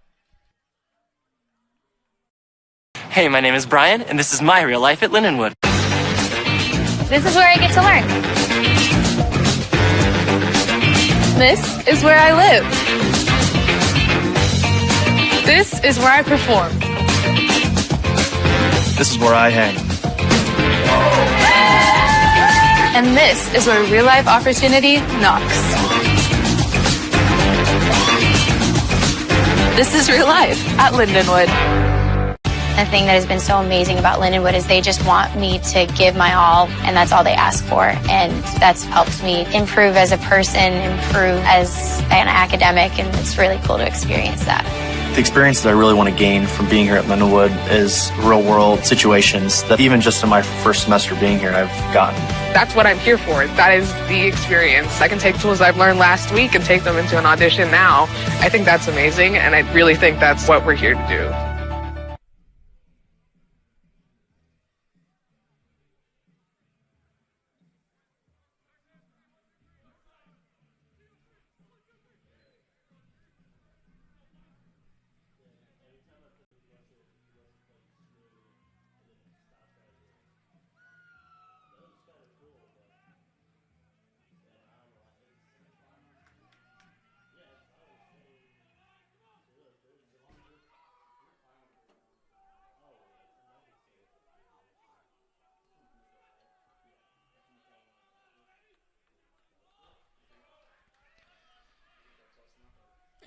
Hey, my name is Brian, and this is my real life at Lindenwood. This is where I get to learn. This is where I live. This is where I perform. This is where I hang. And this is where real life opportunity knocks. This is real life at Lindenwood. The thing that has been so amazing about Lindenwood is they just want me to give my all, and that's all they ask for. And that's helped me improve as a person, improve as an academic, and it's really cool to experience that. The experience that I really want to gain from being here at Lindenwood is real-world situations that even just in my first semester being here, I've gotten. That's what I'm here for. That is the experience. I can take tools I've learned last week and take them into an audition now. I think that's amazing, and I really think that's what we're here to do.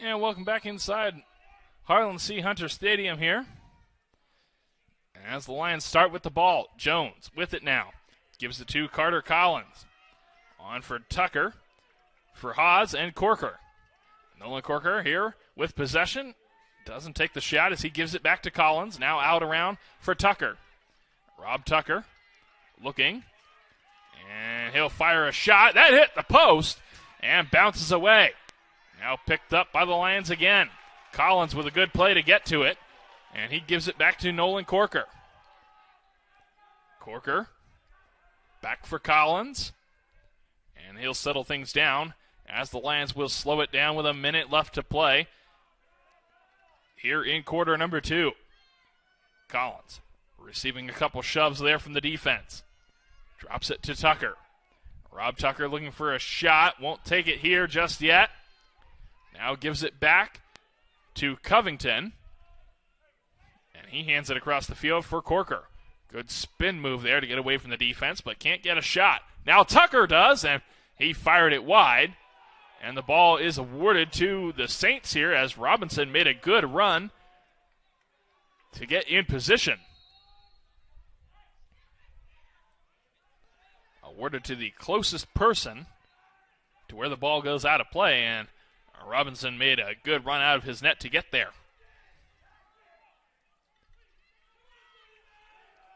And welcome back inside Harlan C. Hunter Stadium here. As the Lions start with the ball, Jones with it now. Gives it to Carter Collins. On for Tucker, for Haas and Corker. Nolan Corker here with possession. Doesn't take the shot as he gives it back to Collins. Now out around for Tucker. Rob Tucker looking. And he'll fire a shot. That hit the post and bounces away. Now picked up by the Lions again. Collins with a good play to get to it. And he gives it back to Nolan Corker. Corker back for Collins. And he'll settle things down as the Lions will slow it down with a minute left to play here in quarter number 2. Collins receiving a couple shoves there from the defense. Drops it to Tucker. Rob Tucker looking for a shot. Won't take it here just yet. Now gives it back to Covington. And he hands it across the field for Corker. Good spin move there to get away from the defense, but can't get a shot. Now Tucker does, and he fired it wide. And the ball is awarded to the Saints here as Robinson made a good run to get in position. Awarded to the closest person to where the ball goes out of play, and Robinson made a good run out of his net to get there.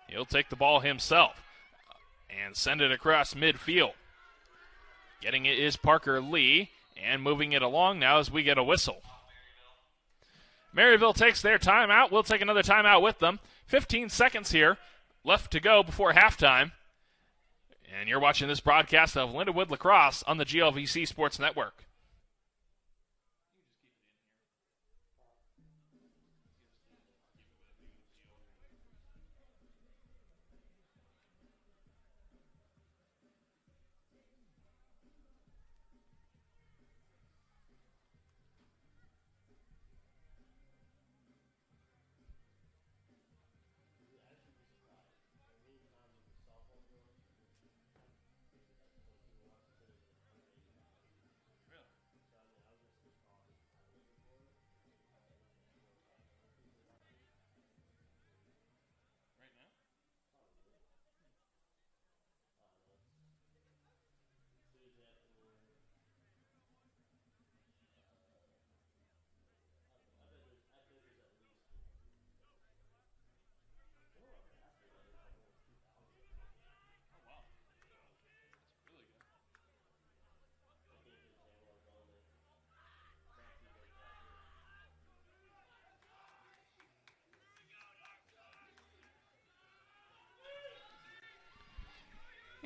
He'll take the ball himself and send it across midfield. Getting it is Parker Lee, and moving it along now as we get a whistle. Maryville takes their timeout. We'll take another timeout with them. 15 seconds here left to go before halftime. And you're watching this broadcast of Lindenwood Lacrosse on the GLVC Sports Network.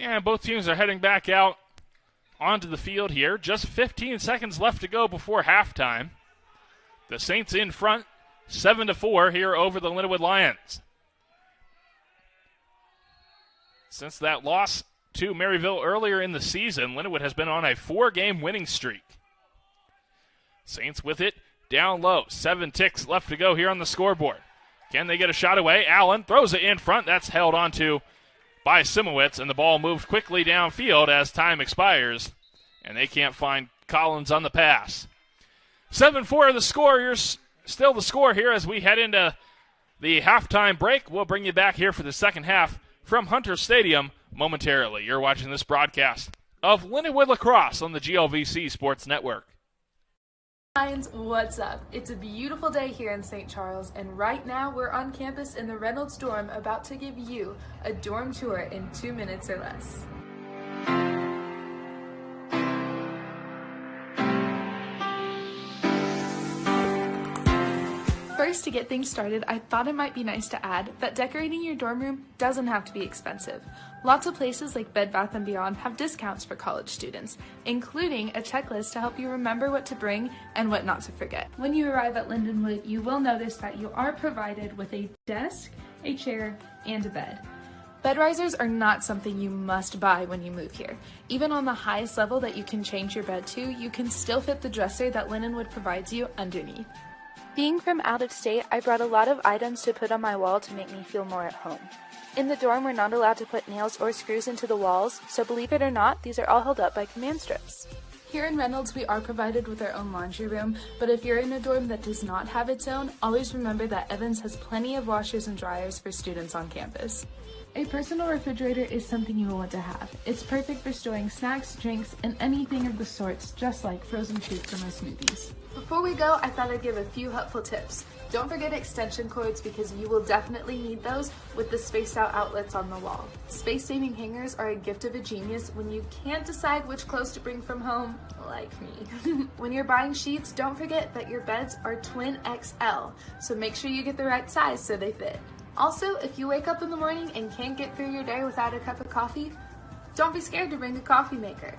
And both teams are heading back out onto the field here. Just 15 seconds left to go before halftime. The Saints in front, 7-4 here over the Lindenwood Lions. Since that loss to Maryville earlier in the season, Lindenwood has been on a 4-game winning streak. Saints with it down low. 7 ticks left to go here on the scoreboard. Can they get a shot away? Allen throws it in front. That's held onto by Simowitz, and the ball moved quickly downfield as time expires, and they can't find Collins on the pass. 7-4 the score. Here's still the score here as we head into the halftime break. We'll bring you back here for the second half from Hunter Stadium momentarily. You're watching this broadcast of Lindenwood Lacrosse on the GLVC Sports Network. Lions, what's up? It's a beautiful day here in St. Charles, and right now we're on campus in the Reynolds dorm about to give you a dorm tour in 2 minutes or less. First, to get things started, I thought it might be nice to add that decorating your dorm room doesn't have to be expensive. Lots of places like Bed Bath & Beyond have discounts for college students, including a checklist to help you remember what to bring and what not to forget. When you arrive at Lindenwood, you will notice that you are provided with a desk, a chair, and a bed. Bed risers are not something you must buy when you move here. Even on the highest level that you can change your bed to, you can still fit the dresser that Lindenwood provides you underneath. Being from out of state, I brought a lot of items to put on my wall to make me feel more at home. In the dorm, we're not allowed to put nails or screws into the walls, so believe it or not, these are all held up by command strips. Here in Reynolds, we are provided with our own laundry room, but if you're in a dorm that does not have its own, always remember that Evans has plenty of washers and dryers for students on campus. A personal refrigerator is something you will want to have. It's perfect for storing snacks, drinks, and anything of the sorts, just like frozen treats from our smoothies. Before we go, I thought I'd give a few helpful tips. Don't forget extension cords because you will definitely need those with the spaced out outlets on the wall. Space-saving hangers are a gift of a genius when you can't decide which clothes to bring from home, like me. When you're buying sheets, don't forget that your beds are twin XL, so make sure you get the right size so they fit. Also, if you wake up in the morning and can't get through your day without a cup of coffee, don't be scared to bring a coffee maker.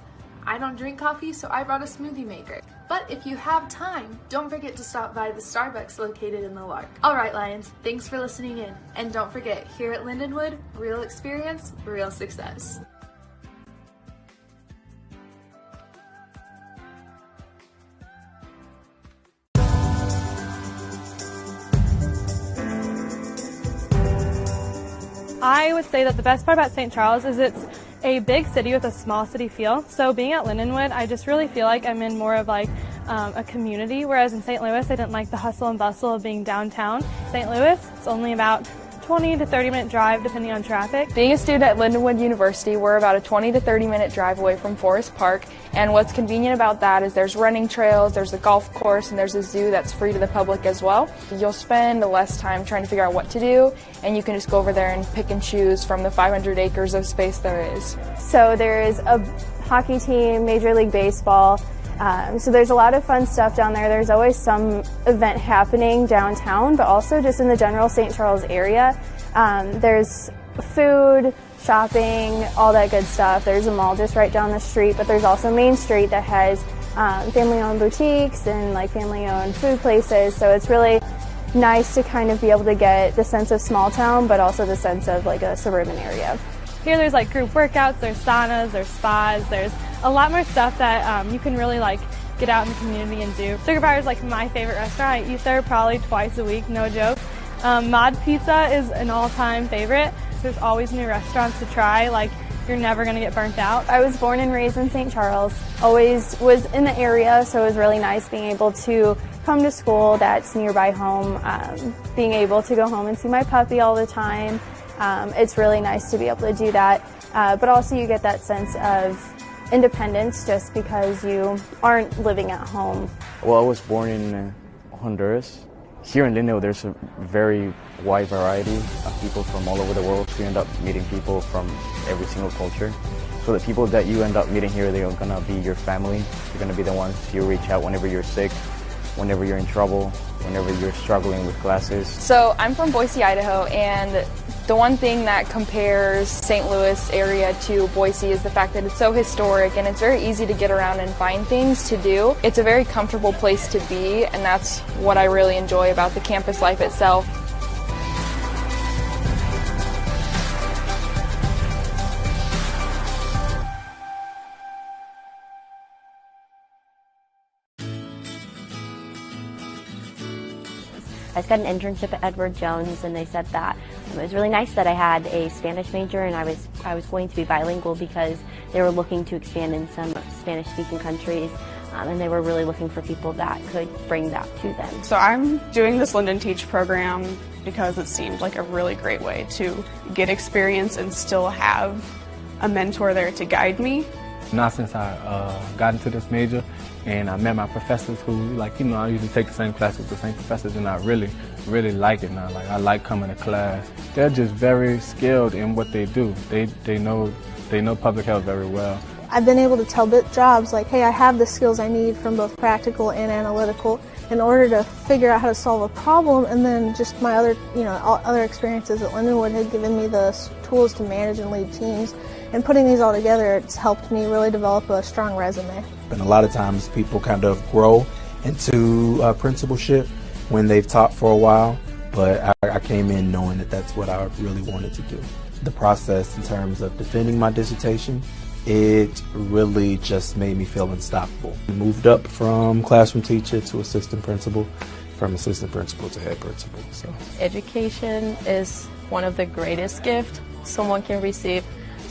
I don't drink coffee, so I brought a smoothie maker. But if you have time, don't forget to stop by the Starbucks located in the Lark. Alright Lions, thanks for listening in. And don't forget, here at Lindenwood, real experience, real success. I would say that the best part about St. Charles is it's a big city with a small city feel. So being at Lindenwood, I just really feel like I'm in more of like a community, whereas in St. Louis, I didn't like the hustle and bustle of being downtown. St. Louis, it's only about 20 to 30 minute drive depending on traffic. Being a student at Lindenwood University, we're about a 20 to 30 minute drive away from Forest Park, and what's convenient about that is there's running trails, there's a golf course, and there's a zoo that's free to the public as well. You'll spend less time trying to figure out what to do, and you can just go over there and pick and choose from the 500 acres of space there is. So there is a hockey team, Major League Baseball, so there's a lot of fun stuff down there. There's always some event happening downtown, but also just in the general St. Charles area. There's food, shopping, all that good stuff. There's a mall just right down the street, but there's also Main Street that has family-owned boutiques and like family-owned food places. So it's really nice to kind of be able to get the sense of small town, but also the sense of like a suburban area. Here there's like group workouts, there's saunas, there's spas, there's a lot more stuff that you can really like get out in the community and do. Sugar Bar is like my favorite restaurant. I eat there probably twice a week, no joke. Mod Pizza is an all-time favorite. There's always new restaurants to try, like you're never going to get burnt out. I was born and raised in St. Charles, always was in the area, so it was really nice being able to come to school that's nearby home, being able to go home and see my puppy all the time. It's really nice to be able to do that, but also you get that sense of independence just because you aren't living at home. Well, I was born in Honduras. Here in Lindenwood, there's a very wide variety of people from all over the world. So you end up meeting people from every single culture. So the people that you end up meeting here, they're going to be your family. They're going to be the ones you reach out whenever you're sick, whenever you're in trouble, whenever you're struggling with classes. So I'm from Boise, Idaho, and the one thing that compares St. Louis area to Boise is the fact that it's so historic and it's very easy to get around and find things to do. It's a very comfortable place to be, and that's what I really enjoy about the campus life itself. I just got an internship at Edward Jones, and they said that it was really nice that I had a Spanish major and I was going to be bilingual because they were looking to expand in some Spanish-speaking countries, and they were really looking for people that could bring that to them. So I'm doing this Linden Teach program because it seemed like a really great way to get experience and still have a mentor there to guide me. Now since I got into this major and I met my professors who, like, you know, I usually take the same class with the same professors, and I really like it now. Like, I like coming to class. They're just very skilled in what they do. They know public health very well. I've been able to tell jobs like, hey, I have the skills I need from both practical and analytical in order to figure out how to solve a problem, and then just my other experiences at Lindenwood had given me the tools to manage and lead teams. And putting these all together, it's helped me really develop a strong resume. And a lot of times people kind of grow into principalship when they've taught for a while, but I came in knowing that that's what I really wanted to do. The process in terms of defending my dissertation, it really just made me feel unstoppable. I moved up from classroom teacher to assistant principal, from assistant principal to head principal. So education is one of the greatest gifts someone can receive.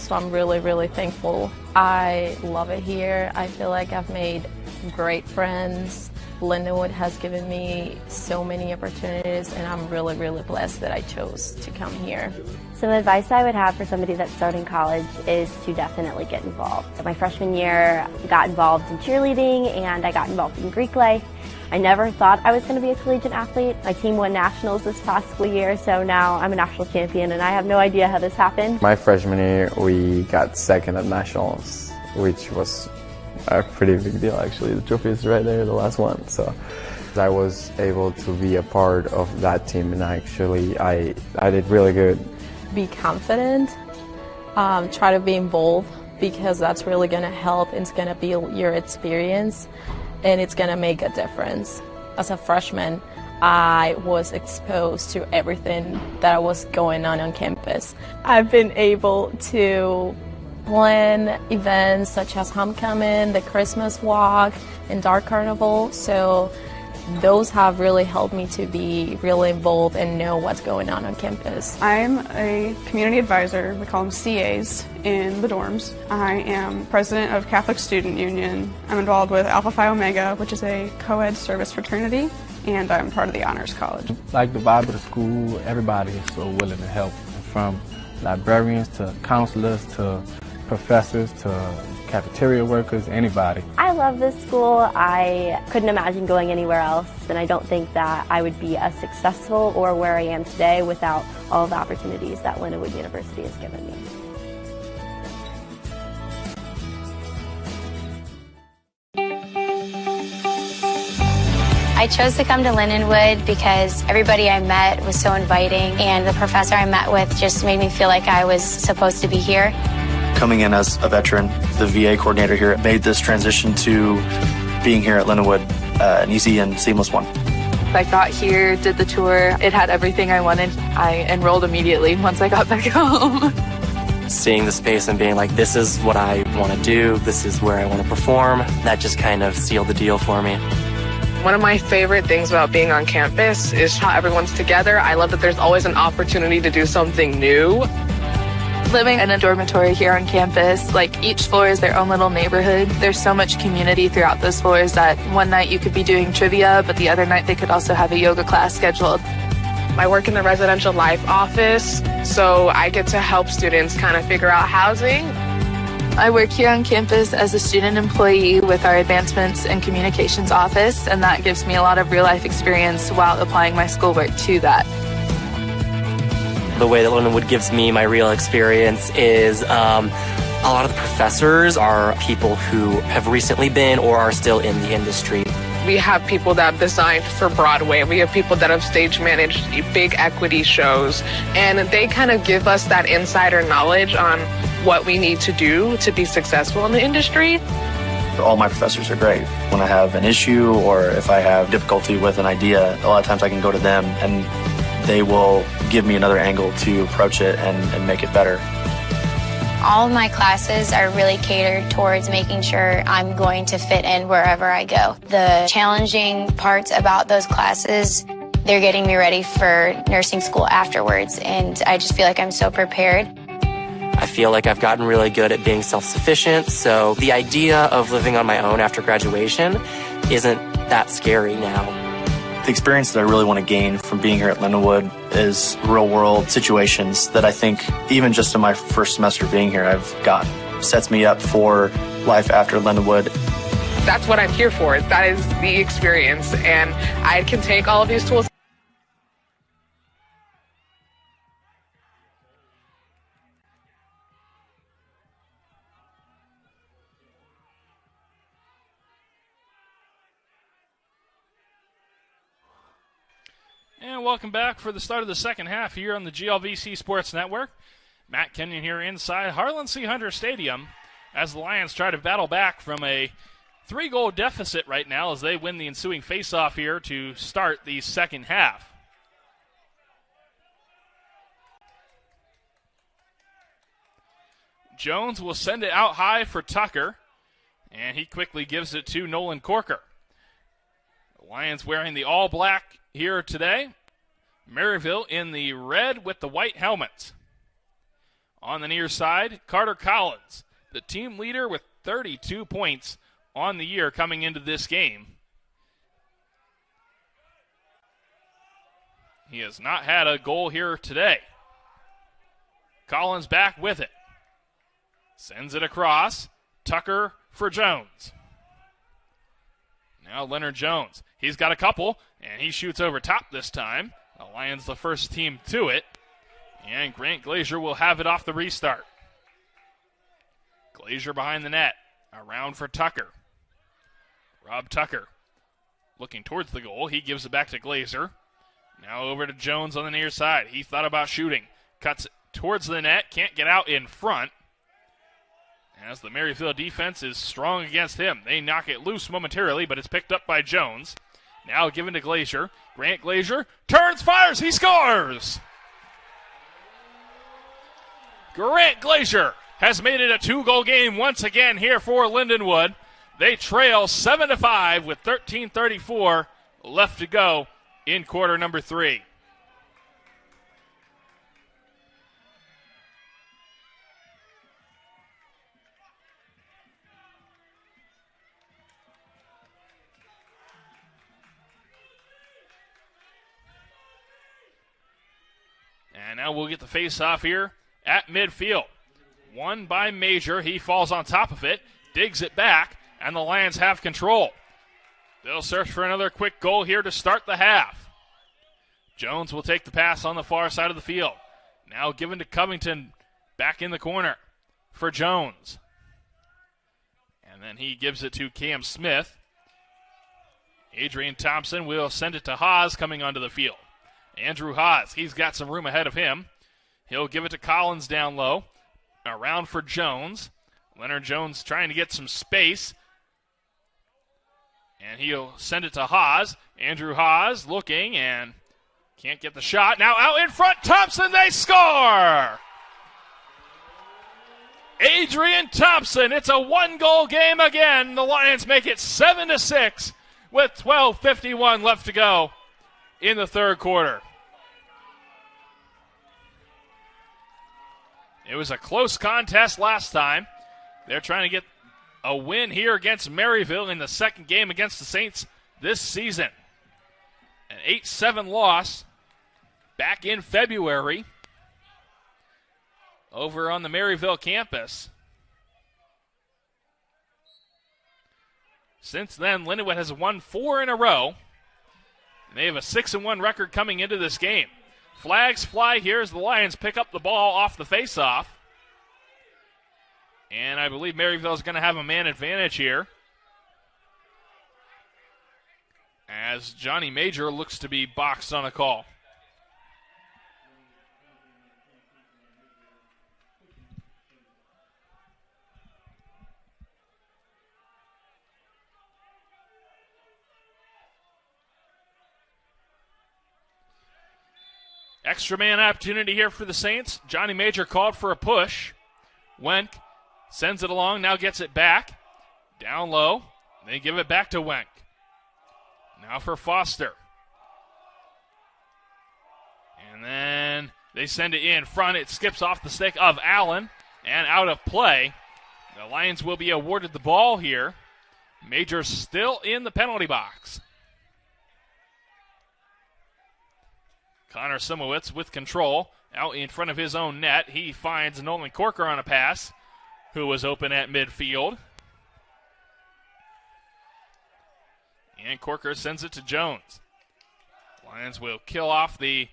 so I'm really, really thankful. I love it here. I feel like I've made great friends. Lindenwood has given me so many opportunities, and I'm really, really blessed that I chose to come here. Some advice I would have for somebody that's starting college is to definitely get involved. My freshman year, I got involved in cheerleading and I got involved in Greek life. I never thought I was going to be a collegiate athlete. My team won nationals this past school year, so now I'm a national champion, and I have no idea how this happened. My freshman year, we got second at nationals, which was a pretty big deal, actually. The trophy is right there, the last one. So I was able to be a part of that team, and actually I did really good. Be confident, try to be involved, because that's really going to help. It's going to be your experience, and it's going to make a difference. As a freshman, I was exposed to everything that was going on campus. I've been able to plan events such as homecoming, the Christmas walk, and Dark Carnival, so those have really helped me to be really involved and know what's going on campus. I'm a community advisor, we call them CAs, in the dorms. I am president of Catholic Student Union. I'm involved with Alpha Phi Omega, which is a co-ed service fraternity, and I'm part of the Honors College. Like the vibe of the school, everybody is so willing to help, from librarians to counselors to professors to cafeteria workers, anybody. I love this school. I couldn't imagine going anywhere else, and I don't think that I would be as successful or where I am today without all the opportunities that Lindenwood University has given me. I chose to come to Lindenwood because everybody I met was so inviting, and the professor I met with just made me feel like I was supposed to be here. Coming in as a veteran, the VA coordinator here made this transition to being here at Lindenwood an easy and seamless one. I got here, did the tour. It had everything I wanted. I enrolled immediately once I got back home. Seeing the space and being like, this is what I want to do, this is where I want to perform, that just kind of sealed the deal for me. One of my favorite things about being on campus is how everyone's together. I love that there's always an opportunity to do something new. Living in a dormitory here on campus, like each floor is their own little neighborhood. There's so much community throughout those floors that one night you could be doing trivia, but the other night they could also have a yoga class scheduled. I work in the residential life office, so I get to help students kind of figure out housing. I work here on campus as a student employee with our advancements and communications office, and that gives me a lot of real life experience while applying my schoolwork to that. The way that Lindenwood gives me my real experience is a lot of the professors are people who have recently been or are still in the industry. We have people that have designed for Broadway. We have people that have stage managed big equity shows, and they kind of give us that insider knowledge on what we need to do to be successful in the industry. All my professors are great. When I have an issue or if I have difficulty with an idea, a lot of times I can go to them and they will give me another angle to approach it and make it better. All of my classes are really catered towards making sure I'm going to fit in wherever I go. The challenging parts about those classes, they're getting me ready for nursing school afterwards, and I just feel like I'm so prepared. I feel like I've gotten really good at being self-sufficient, so the idea of living on my own after graduation isn't that scary now. The experience that I really want to gain from being here at Lindenwood is real-world situations that I think, even just in my first semester being here, I've gotten. Sets me up for life after Lindenwood. That's what I'm here for. That is the experience, and I can take all of these tools. And welcome back for the start of the second half here on the GLVC Sports Network. Matt Kenyon here inside Harlan C. Hunter Stadium as the Lions try to battle back from a 3-goal deficit right now as they win the ensuing faceoff here to start the second half. Jones will send it out high for Tucker, and he quickly gives it to Nolan Corker. The Lions wearing the all-black here today. Maryville in the red with the white helmets. On the near side, Carter Collins, the team leader with 32 points on the year coming into this game. He has not had a goal here today. Collins back with it. Sends it across. Tucker for Jones. Now Leonard Jones. He's got a couple, and he shoots over top this time. The Lions the first team to it. And Grant Glazier will have it off the restart. Glazier behind the net. Around for Tucker. Rob Tucker looking towards the goal. He gives it back to Glazier. Now over to Jones on the near side. He thought about shooting. Cuts it towards the net. Can't get out in front. As the Maryville defense is strong against him. They knock it loose momentarily, but it's picked up by Jones. Now given to Glazier. Grant Glazier turns, fires, he scores! Grant Glazier has made it a 2-goal game once again here for Lindenwood. They trail 7-5 with 13:34 left to go in quarter number 3. And now we'll get the face-off here at midfield. Won by Major. He falls on top of it, digs it back, and the Lions have control. They'll search for another quick goal here to start the half. Jones will take the pass on the far side of the field. Now given to Covington back in the corner for Jones. And then he gives it to Cam Smith. Adrian Thompson will send it to Haas coming onto the field. Andrew Haas, he's got some room ahead of him. He'll give it to Collins down low. Around for Jones. Leonard Jones trying to get some space. And he'll send it to Haas. Andrew Haas looking and can't get the shot. Now out in front, Thompson, they score! Adrian Thompson, it's a 1-goal game again. The Lions make it 7-6 with 12:51 left to go in the third quarter. It was a close contest last time. They're trying to get a win here against Maryville in the second game against the Saints this season. An 8-7 loss back in February over on the Maryville campus. Since then, Lindenwood has won 4 in a row. They have a 6-1 record coming into this game. Flags fly here as the Lions pick up the ball off the faceoff. And I believe Maryville is going to have a man advantage here, as Johnny Major looks to be boxed on a call. Extra man opportunity here for the Saints. Johnny Major called for a push. Wenk sends it along, now gets it back. Down low. They give it back to Wenk. Now for Foster. And then they send it in front. It skips off the stick of Allen and out of play. The Lions will be awarded the ball here. Major still in the penalty box. Connor Simowitz with control out in front of his own net. He finds Nolan Corker on a pass, who was open at midfield. And Corker sends it to Jones. Lions will kill off the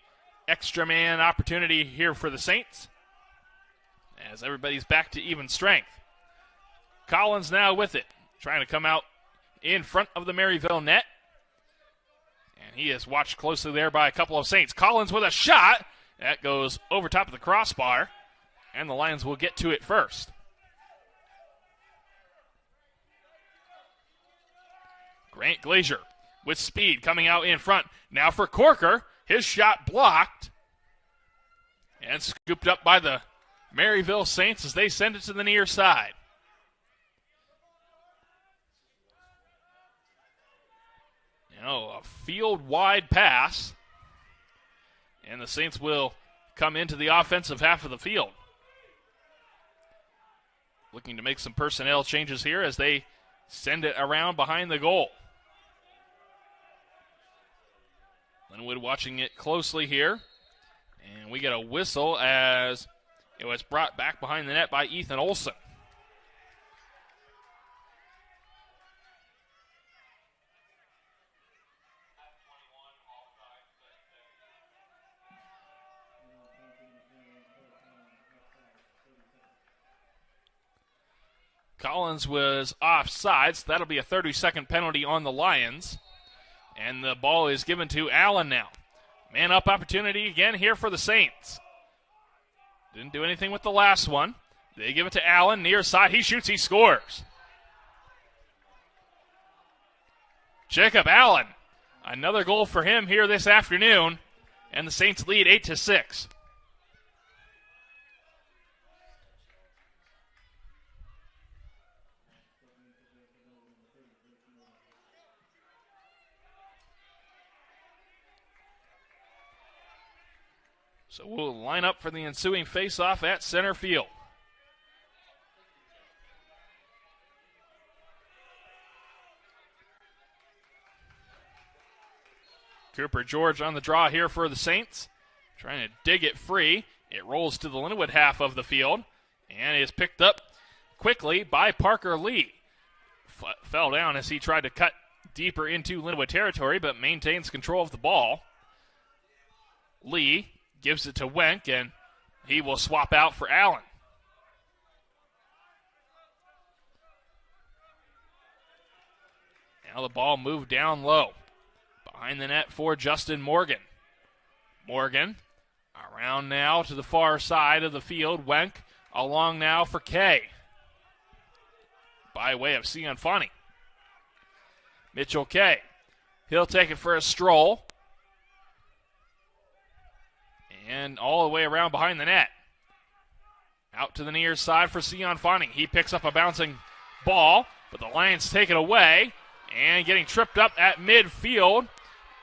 extra man opportunity here for the Saints, as everybody's back to even strength. Collins now with it, trying to come out in front of the Maryville net. And he is watched closely there by a couple of Saints. Collins with a shot. That goes over top of the crossbar, and the Lions will get to it first. Grant Glazier with speed coming out in front. Now for Corker. His shot blocked and scooped up by the Maryville Saints as they send it to the near side. A field-wide pass, and the Saints will come into the offensive half of the field. looking to make some personnel changes here as they send it around behind the goal. Linwood watching it closely here. And we get a whistle as it was brought back behind the net by Ethan Olson. Collins was offside, so that'll be a 30-second penalty on the Lions. And the ball is given to Allen now. Man-up opportunity again here for the Saints. Didn't do anything with the last one. They give it to Allen, near side. He shoots, he scores. Jacob Allen, another goal for him here this afternoon. And the Saints lead 8-6. So we'll line up for the ensuing face-off at center field. Cooper George on the draw here for the Saints. Trying to dig it free. It rolls to the Linwood half of the field and is picked up quickly by Parker Lee. Fell down as he tried to cut deeper into Linwood territory, but maintains control of the ball. Lee gives it to Wenk, and he will swap out for Allen. Now the ball moved down low. Behind the net for Justin Morgan. Morgan around now to the far side of the field. Wenk along now for Kay. By way of Cianfani. Mitchell Kay. He'll take it for a stroll. And all the way around behind the net. Out to the near side for Cianfani. He picks up a bouncing ball, but the Lions take it away. And getting tripped up at midfield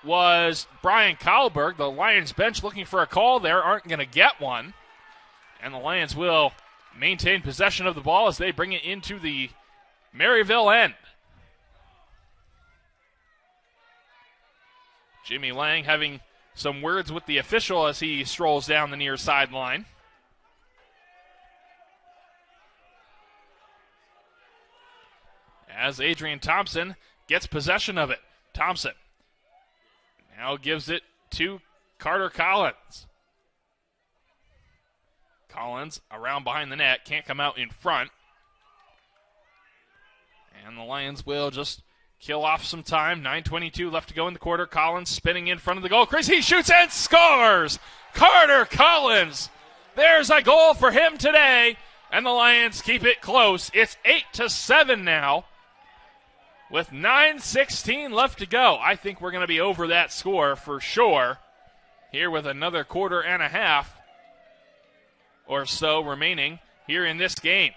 was Brian Kalberg. The Lions bench looking for a call there, aren't going to get one. And the Lions will maintain possession of the ball as they bring it into the Maryville end. Jimmy Lang having some words with the official as he strolls down the near sideline. As Adrian Thompson gets possession of it. Thompson now gives it to Carter Collins. Collins around behind the net, can't come out in front. And the Lions will just kill off some time. 9:22 left to go in the quarter. Collins spinning in front of the goal crease. He shoots and scores! Carter Collins! There's a goal for him today. And the Lions keep it close. It's 8-7 now. With 9:16 left to go. I think we're going to be over that score for sure. Here with another quarter and a half or so remaining here in this game.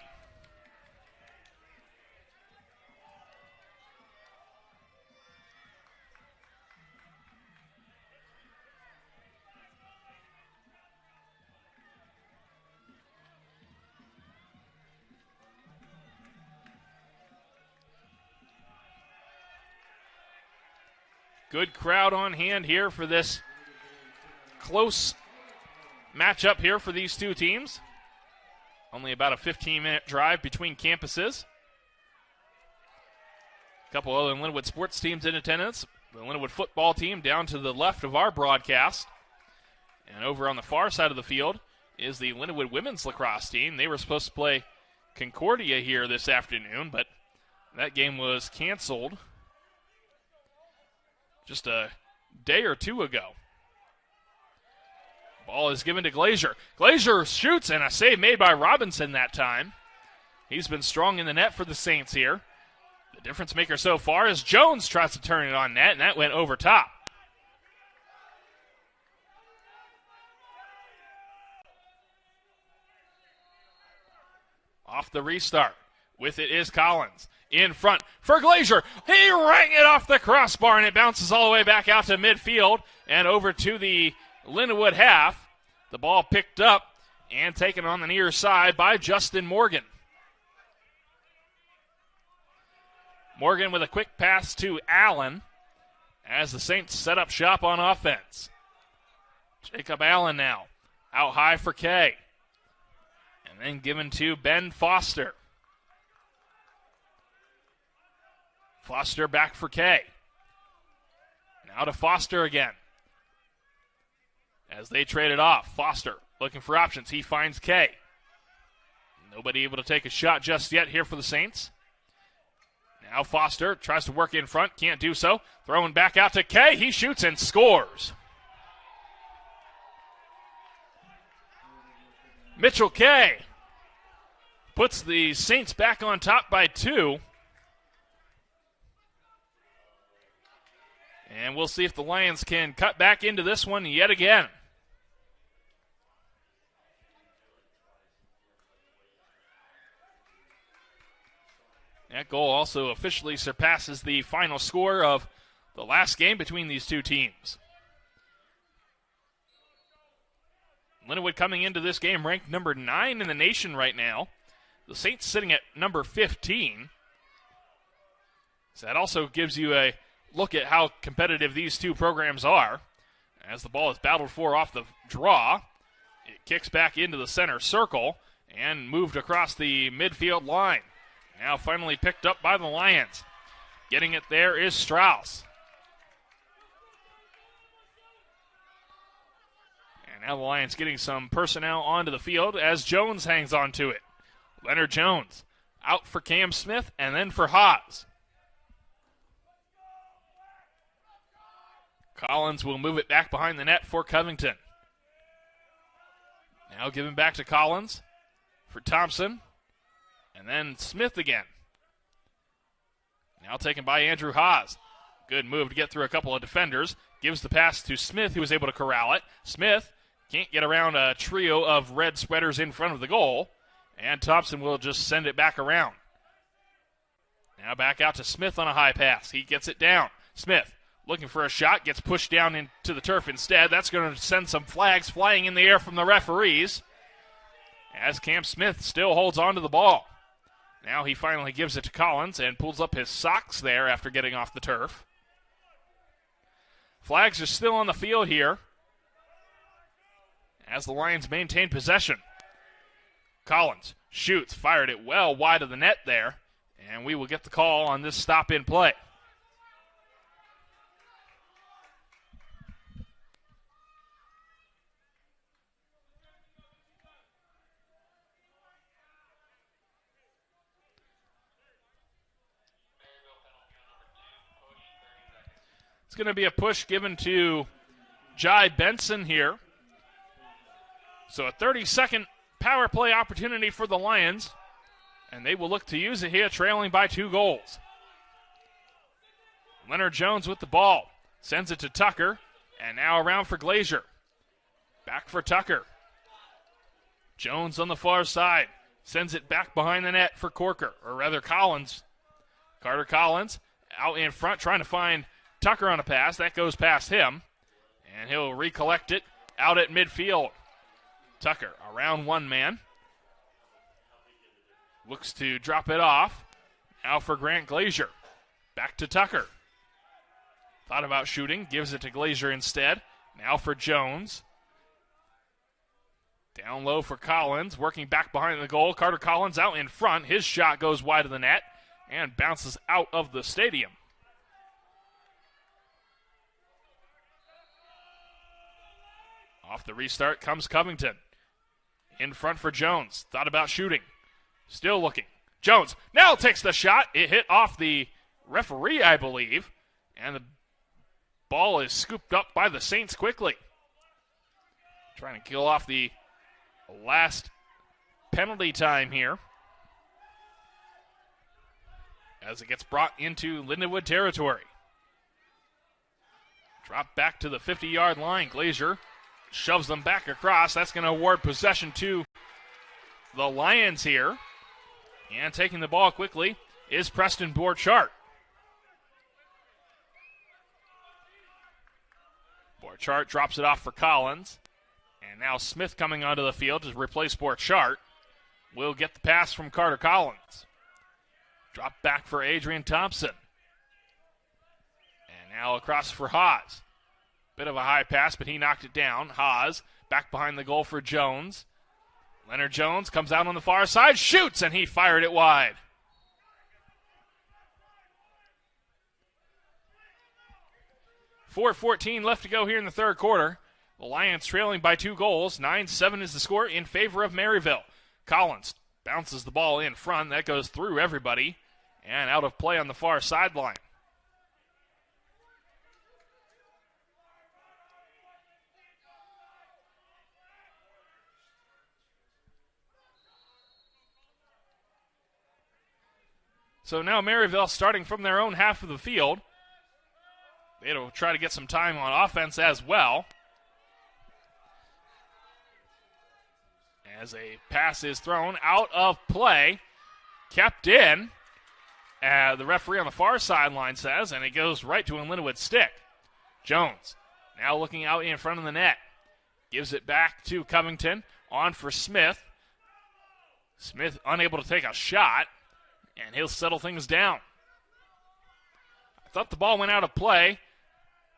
Good crowd on hand here for this close matchup here for these two teams. Only about a 15-minute drive between campuses. A couple other Linwood sports teams in attendance. The Linwood football team down to the left of our broadcast. And over on the far side of the field is the Linwood women's lacrosse team. They were supposed to play Concordia here this afternoon, but that game was canceled just a day or two ago. Ball is given to Glazier. Glazier shoots, and a save made by Robinson that time. He's been strong in the net for the Saints here. The difference maker so far is Jones tries to turn it on net, and that went over top. Off the restart. With it is Collins. In front for Glazier. He rang it off the crossbar, and it bounces all the way back out to midfield and over to the Linwood half. The ball picked up and taken on the near side by Justin Morgan. Morgan with a quick pass to Allen as the Saints set up shop on offense. Jacob Allen now out high for Kay. And then given to Ben Foster. Foster back for Kay. Now to Foster again. As they trade it off, Foster looking for options. He finds Kay. Nobody able to take a shot just yet here for the Saints. Now Foster tries to work in front, can't do so. Throwing back out to Kay. He shoots and scores. Mitchell Kay puts the Saints back on top by 2. And we'll see if the Lions can cut back into this one yet again. That goal also officially surpasses the final score of the last game between these two teams. Lindenwood coming into this game ranked number 9 in the nation right now. The Saints sitting at number 15. So that also gives you a look at how competitive these two programs are. As the ball is battled for off the draw, it kicks back into the center circle and moved across the midfield line. Now finally picked up by the Lions. Getting it there is Strauss. And now the Lions getting some personnel onto the field as Jones hangs on to it. Leonard Jones out for Cam Smith and then for Haas. Collins will move it back behind the net for Covington. Now given back to Collins for Thompson. And then Smith again. Now taken by Andrew Haas. Good move to get through a couple of defenders. Gives the pass to Smith, who was able to corral it. Smith can't get around a trio of red sweaters in front of the goal. And Thompson will just send it back around. Now back out to Smith on a high pass. He gets it down. Smith looking for a shot. Gets pushed down into the turf instead. That's going to send some flags flying in the air from the referees. As Cam Smith still holds on to the ball. Now he finally gives it to Collins and pulls up his socks there after getting off the turf. Flags are still on the field here as the Lions maintain possession. Collins shoots, fired it well wide of the net there, and we will get the call on this stop in play. It's going to be a push given to Jai Benson here. So a 30-second power play opportunity for the Lions, and they will look to use it here, trailing by 2 goals. Leonard Jones with the ball. Sends it to Tucker, and now around for Glazier. Back for Tucker. Jones on the far side. Sends it back behind the net for Corker, or rather Collins. Carter Collins out in front trying to find Tucker on a pass. That goes past him, and he'll recollect it out at midfield. Tucker around one man. Looks to drop it off. Now for Grant Glazier. Back to Tucker. Thought about shooting. Gives it to Glazier instead. Now for Jones. Down low for Collins. Working back behind the goal. Carter Collins out in front. His shot goes wide of the net and bounces out of the stadium. Off the restart comes Covington. In front for Jones. Thought about shooting. Still looking. Jones now takes the shot. It hit off the referee, I believe. And the ball is scooped up by the Saints quickly. Trying to kill off the last penalty time here. As it gets brought into Lindenwood territory. Drop back to the 50-yard line. Glazier shoves them back across. That's going to award possession to the Lions here. And taking the ball quickly is Preston Borchardt. Borchardt drops it off for Collins. And now Smith coming onto the field to replace Borchardt. Will get the pass from Carter Collins. Drop back for Adrian Thompson. And now across for Haas. Bit of a high pass, but he knocked it down. Haas back behind the goal for Jones. Leonard Jones comes out on the far side, shoots, and he fired it wide. .4:14 left to go here in the third quarter. The Lions trailing by 2 goals. 9-7 is the score in favor of Maryville. Collins bounces the ball in front. That goes through everybody and out of play on the far sideline. So now Maryville starting from their own half of the field. They'll try to get some time on offense as well. As a pass is thrown out of play, kept in, the referee on the far sideline says, and it goes right to a Lindenwood stick. Jones now looking out in front of the net. Gives it back to Covington, on for Smith. Smith unable to take a shot, and he'll settle things down. I thought the ball went out of play.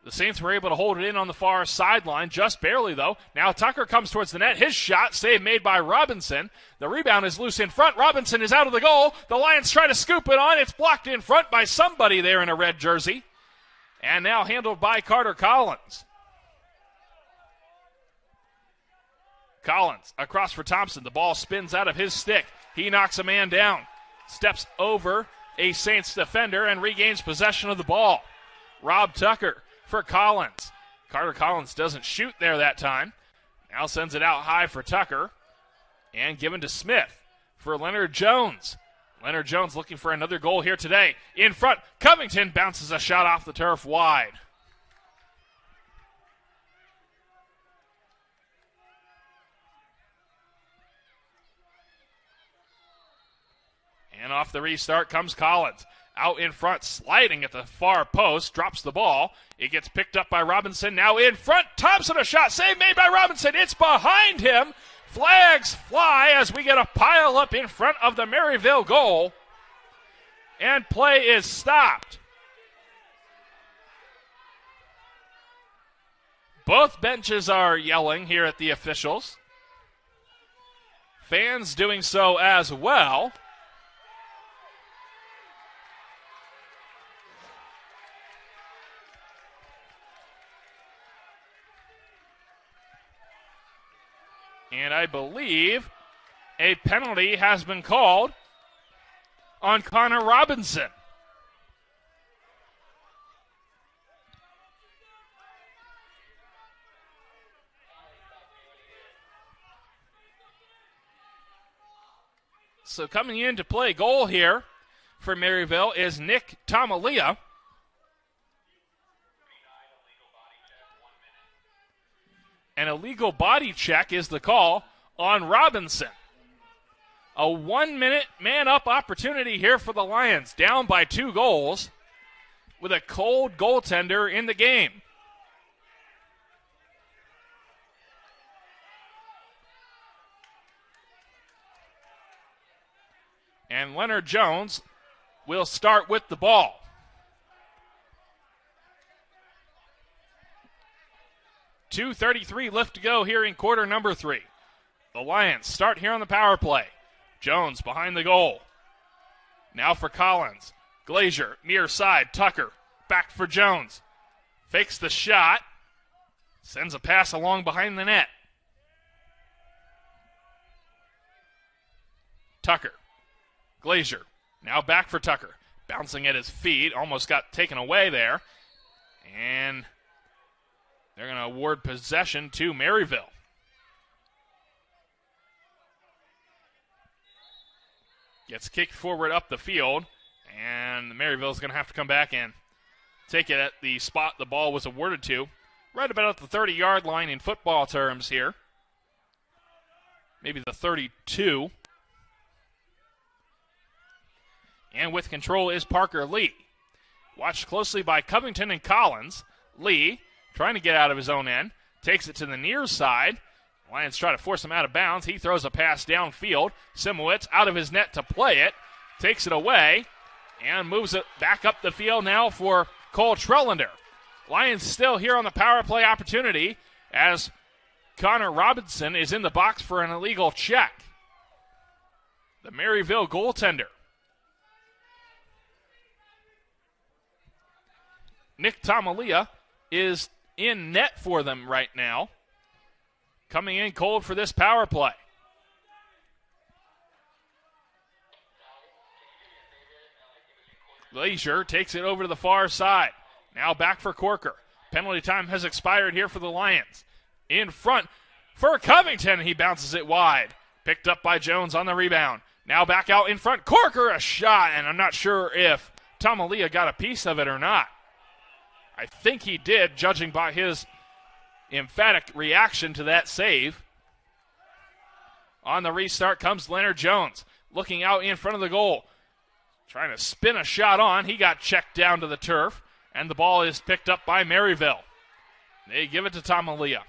The Saints were able to hold it in on the far sideline, just barely though. Now Tucker comes towards the net. His shot, save made by Robinson. The rebound is loose in front. Robinson is out of the goal. The Lions try to scoop it on. It's blocked in front by somebody there in a red jersey. And now handled by Carter Collins. Collins across for Thompson. The ball spins out of his stick. He knocks a man down. Steps over a Saints defender and regains possession of the ball. Rob Tucker for Collins. Carter Collins doesn't shoot there that time. Now sends it out high for Tucker. And given to Smith for Leonard Jones. Leonard Jones looking for another goal here today. In front, Covington bounces a shot off the turf wide. And off the restart comes Collins. Out in front, sliding at the far post, drops the ball. It gets picked up by Robinson. Now in front, Thompson, a shot. Save made by Robinson. It's behind him. Flags fly as we get a pile up in front of the Maryville goal. And play is stopped. Both benches are yelling here at the officials. Fans doing so as well. And I believe a penalty has been called on Connor Robinson. So coming in to play goal here for Maryville is Nick Tomalia. An illegal body check is the call on Robinson. A 1-minute man-up opportunity here for the Lions, down by 2 goals with a cold goaltender in the game. And Leonard Jones will start with the ball. .2:33 left to go here in quarter number 3. The Lions start here on the power play. Jones behind the goal. Now for Collins. Glazier, near side. Tucker, back for Jones. Fakes the shot. Sends a pass along behind the net. Tucker. Glazier, now back for Tucker. Bouncing at his feet, almost got taken away there. And they're going to award possession to Maryville. Gets kicked forward up the field, and Maryville's going to have to come back and take it at the spot the ball was awarded to. Right about at the 30-yard line in football terms here. Maybe the 32. And with control is Parker Lee. Watched closely by Covington and Collins. Lee trying to get out of his own end. Takes it to the near side. Lions try to force him out of bounds. He throws a pass downfield. Simowitz out of his net to play it. Takes it away. and moves it back up the field now for Cole Trellender. Lions still here on the power play opportunity as Connor Robinson is in the box for an illegal check. The Maryville goaltender. Nick Tamalia is in net for them right now. Coming in cold for this power play. Glazier takes it over to the far side. Now back for Corker. Penalty time has expired here for the Lions. In front for Covington. He bounces it wide. Picked up by Jones on the rebound. Now back out in front. Corker, a shot, and I'm not sure if Tamalia got a piece of it or not. I think he did, judging by his emphatic reaction to that save. On the restart comes Leonard Jones, looking out in front of the goal. Trying to spin a shot on. He got checked down to the turf, and the ball is picked up by Maryville. They give it to Tamalia.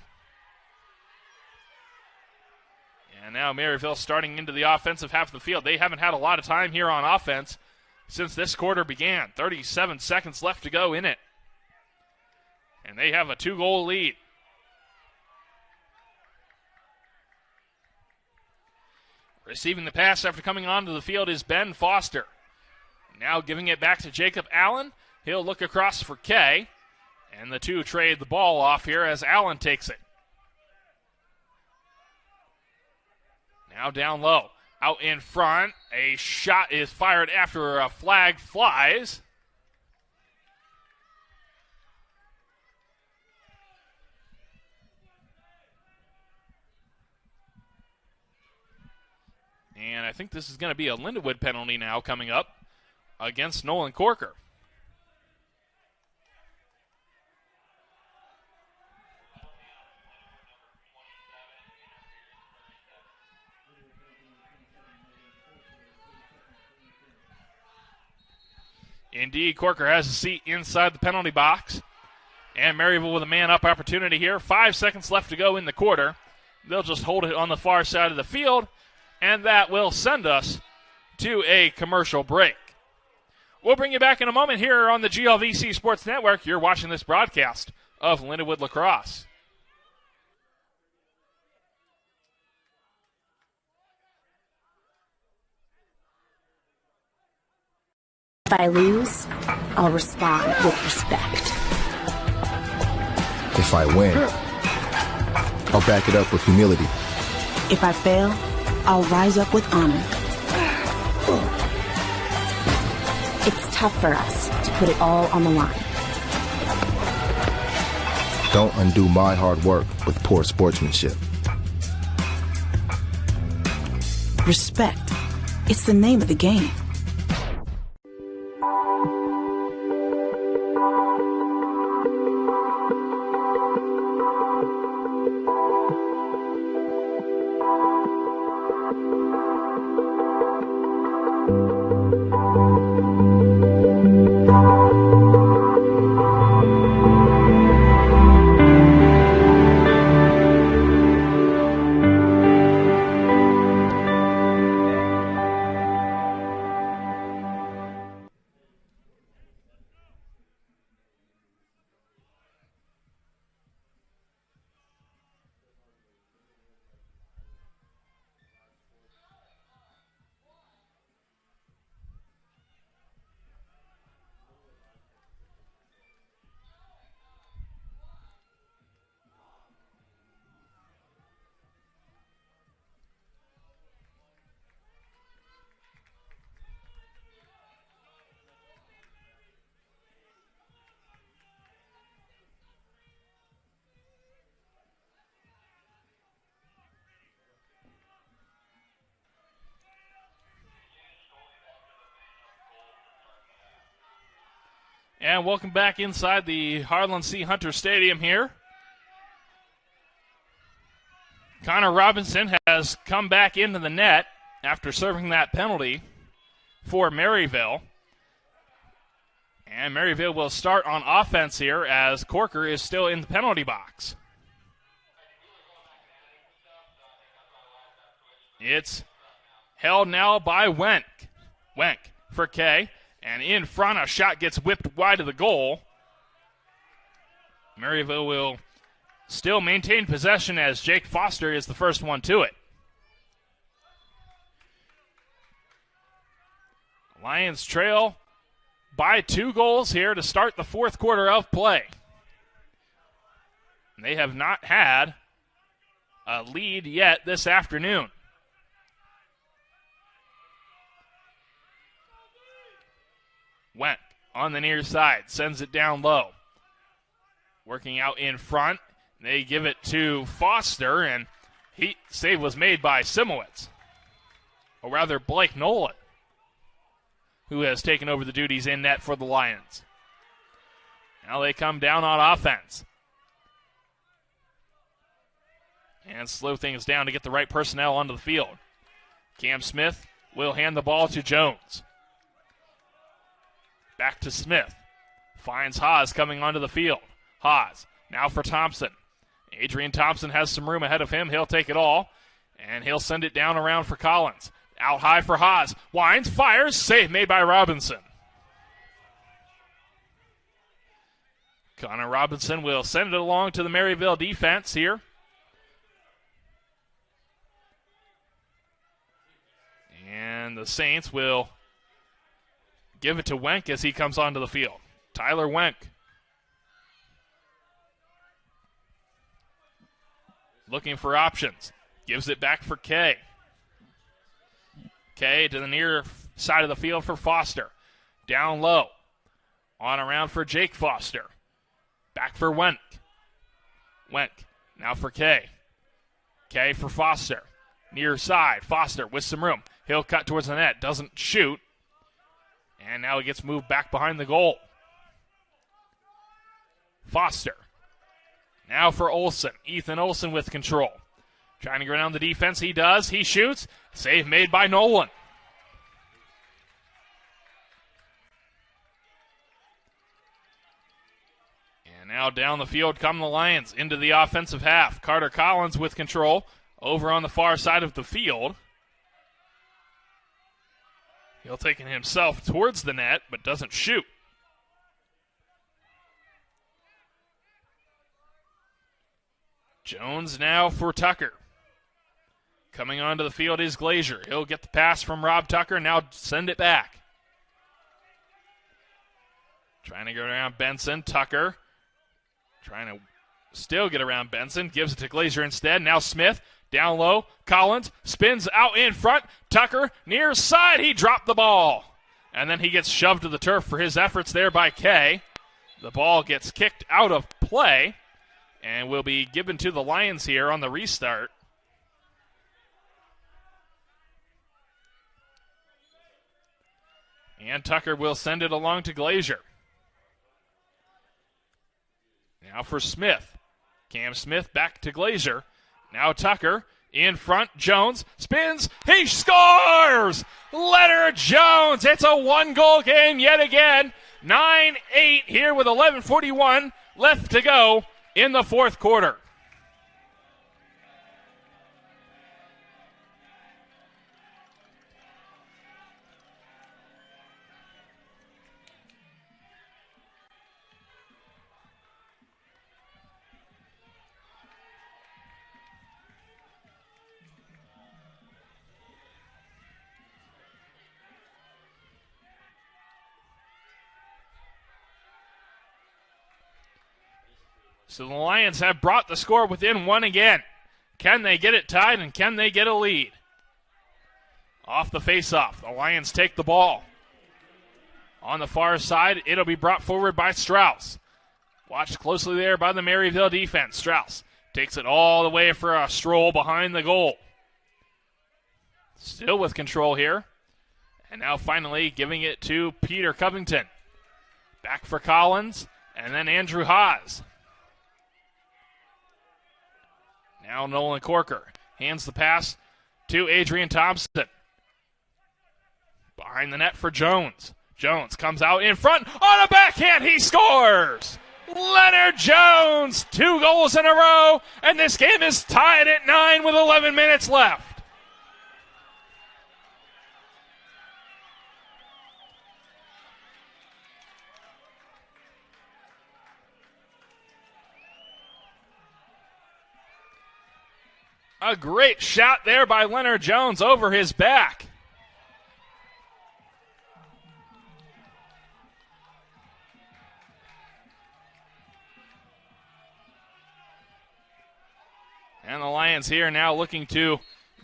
And now Maryville starting into the offensive half of the field. They haven't had a lot of time here on offense since this quarter began. 37 seconds left to go in it. And they have a 2-goal lead. Receiving the pass after coming onto the field is Ben Foster. Now giving it back to Jacob Allen. He'll look across for Kay. And the two trade the ball off here as Allen takes it. Now down low. Out in front. A shot is fired after a flag flies. And I think this is going to be a Lindenwood penalty now coming up against Nolan Corker. Indeed, Corker has a seat inside the penalty box. And Maryville with a man-up opportunity here. 5 seconds left to go in the quarter. They'll just hold it on the far side of the field. And that will send us to a commercial break. We'll bring you back in a moment here on the GLVC Sports Network. You're watching this broadcast of Lindenwood Lacrosse. If I lose, I'll respond with respect. If I win, I'll back it up with humility. If I fail, I'll rise up with honor. It's tough for us to put it all on the line. Don't undo my hard work with poor sportsmanship. Respect. It's the name of the game. And welcome back inside the Harlan C. Hunter Stadium here. Connor Robinson has come back into the net after serving that penalty for Maryville. And Maryville will start on offense here as Corker is still in the penalty box. It's held now by Wenk. Wenk for Kay. And in front, a shot gets whipped wide of the goal. Maryville will still maintain possession as Jake Foster is the first one to it. Lions trail by 2 goals here to start the fourth quarter of play. They have not had a lead yet this afternoon. Wenck on the near side, sends it down low. Working out in front, they give it to Foster, and save was made by Simowitz. Or rather, Blake Nolan, who has taken over the duties in net for the Lions. Now they come down on offense. And slow things down to get the right personnel onto the field. Cam Smith will hand the ball to Jones. Back to Smith. Finds Haas coming onto the field. Haas now for Thompson. Adrian Thompson has some room ahead of him. He'll take it all. And he'll send it down around for Collins. Out high for Haas. Winds, fires. Save made by Robinson. Connor Robinson will send it along to the Maryville defense here. And the Saints will give it to Wenck as he comes onto the field. Tyler Wenck. Looking for options. Gives it back for Kay. Kay to the near side of the field for Foster. Down low. On around for Jake Foster. Back for Wenck. Wenck now for Kay. Kay for Foster. Near side. Foster with some room. He'll cut towards the net. Doesn't shoot. And now he gets moved back behind the goal. Foster. Now for Olsen. Ethan Olsen with control. Trying to go down the defense. He does. He shoots. Save made by Nolan. And now down the field come the Lions into the offensive half. Carter Collins with control over on the far side of the field. He'll take it himself towards the net, but doesn't shoot. Jones now for Tucker. Coming onto the field is Glazier. He'll get the pass from Rob Tucker, now send it back. Trying to go around Benson. Tucker trying to still get around Benson. Gives it to Glazier instead. Now Smith. Down low, Collins spins out in front. Tucker near side. He dropped the ball. And then he gets shoved to the turf for his efforts there by Kay. The ball gets kicked out of play and will be given to the Lions here on the restart. And Tucker will send it along to Glazier. Now for Smith. Cam Smith back to Glazier. Now Tucker in front. Jones spins. He scores! Leonard Jones. It's a 1-goal game yet again. 9-8 here with 11:41 left to go in the fourth quarter. So the Lions have brought the score within 1 again. Can they get it tied, and can they get a lead? Off the faceoff, the Lions take the ball. On the far side, it'll be brought forward by Strauss. Watched closely there by the Maryville defense. Strauss takes it all the way for a stroll behind the goal. Still with control here. And now finally giving it to Peter Covington. Back for Collins, and then Andrew Haas. Now Nolan Corker hands the pass to Adrian Thompson. Behind the net for Jones. Jones comes out in front on a backhand. He scores! Leonard Jones, 2 goals in a row, and this game is tied at 9 with 11 minutes left. A great shot there by Leonard Jones over his back. And the Lions here now looking to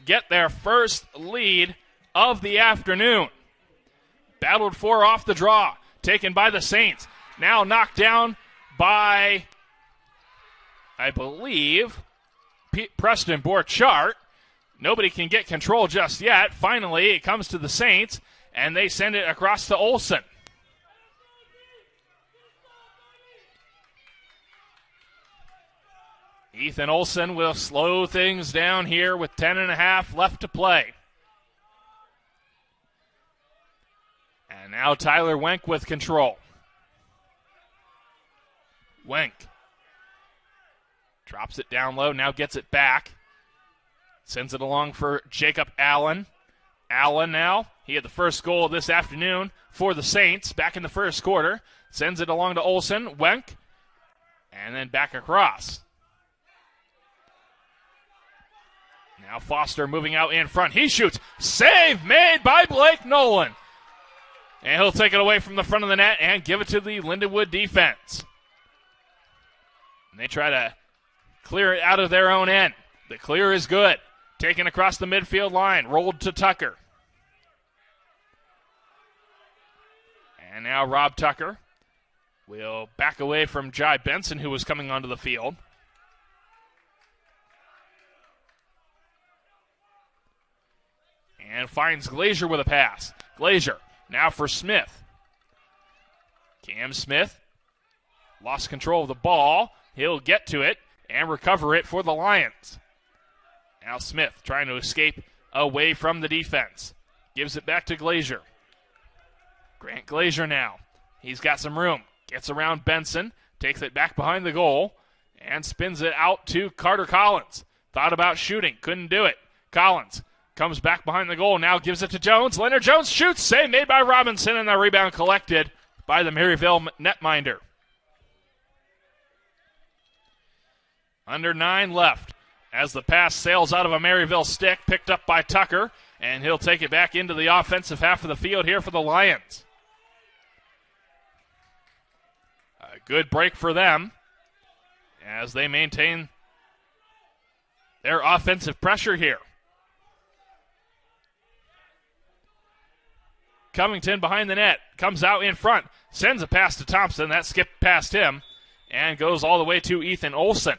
get their first lead of the afternoon. Battled for off the draw. Taken by the Saints. Now knocked down by, I believe, Preston Borchardt. Nobody can get control just yet. Finally, it comes to the Saints, and they send it across to Olsen. Ethan Olsen will slow things down here with 10.5 left to play. And now Tyler Wenk with control. Wenk drops it down low, now gets it back. Sends it along for Jacob Allen. Allen now, he had the first goal this afternoon for the Saints back in the first quarter. Sends it along to Olsen, Wenk, and then back across. Now Foster moving out in front. He shoots. Save made by Blake Nolan. And he'll take it away from the front of the net and give it to the Lindenwood defense. And they try to clear it out of their own end. The clear is good. Taken across the midfield line. Rolled to Tucker. And now Rob Tucker will back away from Jai Benson, who was coming onto the field. And finds Glazier with a pass. Glazier now for Smith. Cam Smith lost control of the ball. He'll get to it and recover it for the Lions. Now Smith trying to escape away from the defense. Gives it back to Glazier. Grant Glazier now. He's got some room. Gets around Benson. Takes it back behind the goal. And spins it out to Carter Collins. Thought about shooting. Couldn't do it. Collins comes back behind the goal. Now gives it to Jones. Leonard Jones shoots. Save made by Robinson. And the rebound collected by the Maryville netminder. Under 9 left as the pass sails out of a Maryville stick, picked up by Tucker, and he'll take it back into the offensive half of the field here for the Lions. A good break for them as they maintain their offensive pressure here. Covington behind the net, comes out in front, sends a pass to Thompson, that skipped past him, and goes all the way to Ethan Olsen.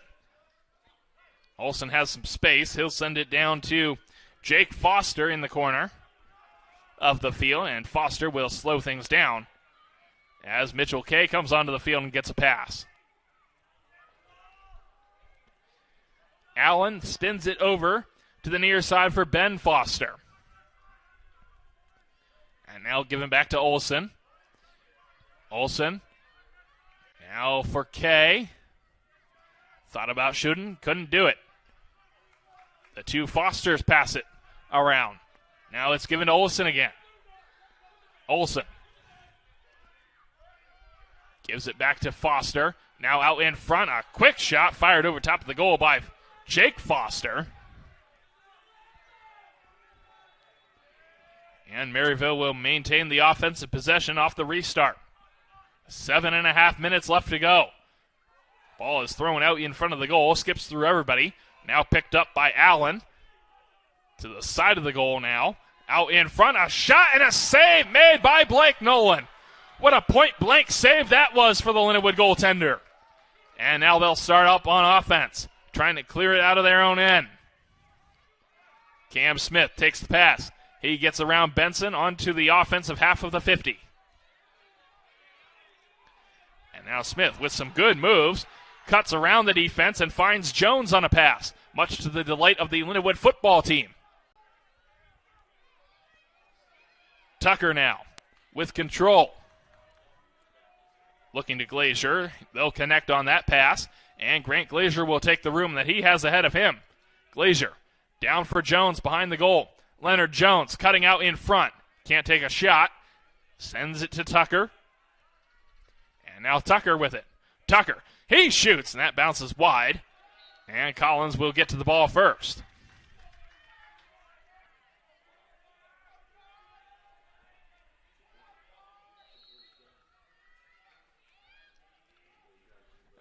Olsen has some space. He'll send it down to Jake Foster in the corner of the field, and Foster will slow things down as Mitchell Kay comes onto the field and gets a pass. Allen spins it over to the near side for Ben Foster. And now given back to Olsen. Olsen now for Kay. Thought about shooting, couldn't do it. The two Fosters pass it around. Now it's given to Olsen again. Olsen gives it back to Foster. Now out in front, a quick shot fired over top of the goal by Jake Foster. And Maryville will maintain the offensive possession off the restart. 7.5 minutes left to go. Ball is thrown out in front of the goal, skips through everybody. Now picked up by Allen. To the side of the goal now. Out in front, a shot and a save made by Blake Nolan. What a point-blank save that was for the Lindenwood goaltender. And now they'll start up on offense, trying to clear it out of their own end. Cam Smith takes the pass. He gets around Benson onto the offensive half of the 50. And now Smith with some good moves. Cuts around the defense and finds Jones on a pass, much to the delight of the Lindenwood football team. Tucker now with control. Looking to Glazier. They'll connect on that pass, and Grant Glazier will take the room that he has ahead of him. Glazier down for Jones behind the goal. Leonard Jones cutting out in front. Can't take a shot. Sends it to Tucker. And now Tucker with it. Tucker. He shoots, and that bounces wide. And Collins will get to the ball first.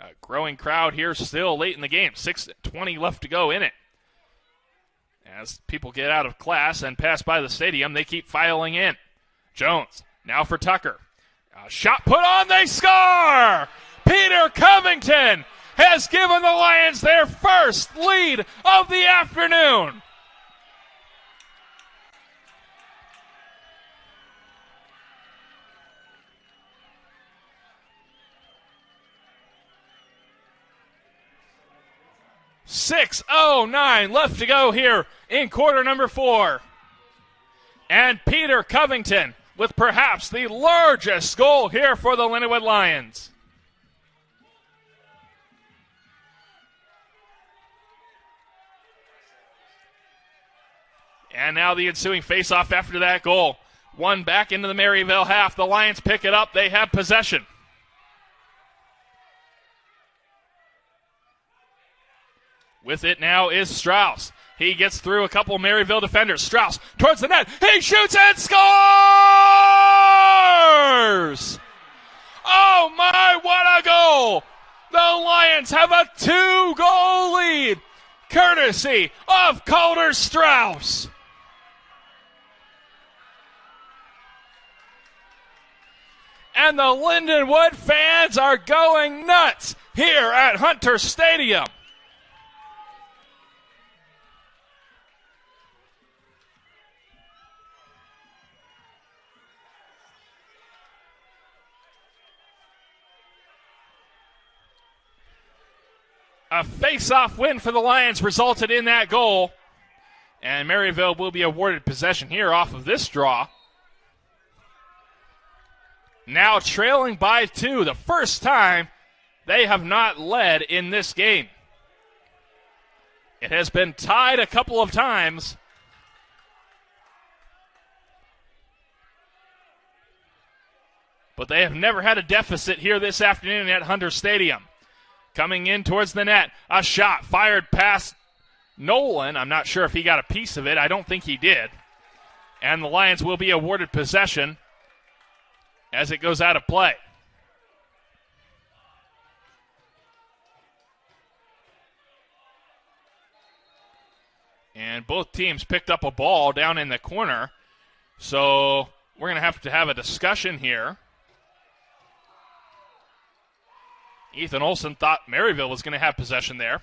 A growing crowd here still late in the game. 6:20 left to go in it. As people get out of class and pass by the stadium, they keep filing in. Jones, now for Tucker. A shot put on, they score! Peter Covington has given the Lions their first lead of the afternoon. .609 left to go here in quarter number 4. And Peter Covington with perhaps the largest goal here for the Lindenwood Lions. And now the ensuing faceoff after that goal. One back into the Maryville half. The Lions pick it up. They have possession. With it now is Strauss. He gets through a couple Maryville defenders. Strauss towards the net. He shoots and scores! Oh my, what a goal! The Lions have a 2-goal lead, courtesy of Calder Strauss. And the Lindenwood fans are going nuts here at Hunter Stadium. A face-off win for the Lions resulted in that goal. And Maryville will be awarded possession here off of this draw. Now trailing by 2, the first time they have not led in this game. It has been tied a couple of times. But they have never had a deficit here this afternoon at Hunter Stadium. Coming in towards the net, a shot fired past Nolan. I'm not sure if he got a piece of it. I don't think he did. And the Lions will be awarded possession as it goes out of play. And both teams picked up a ball down in the corner. So we're going to have a discussion here. Ethan Olson thought Maryville was going to have possession there.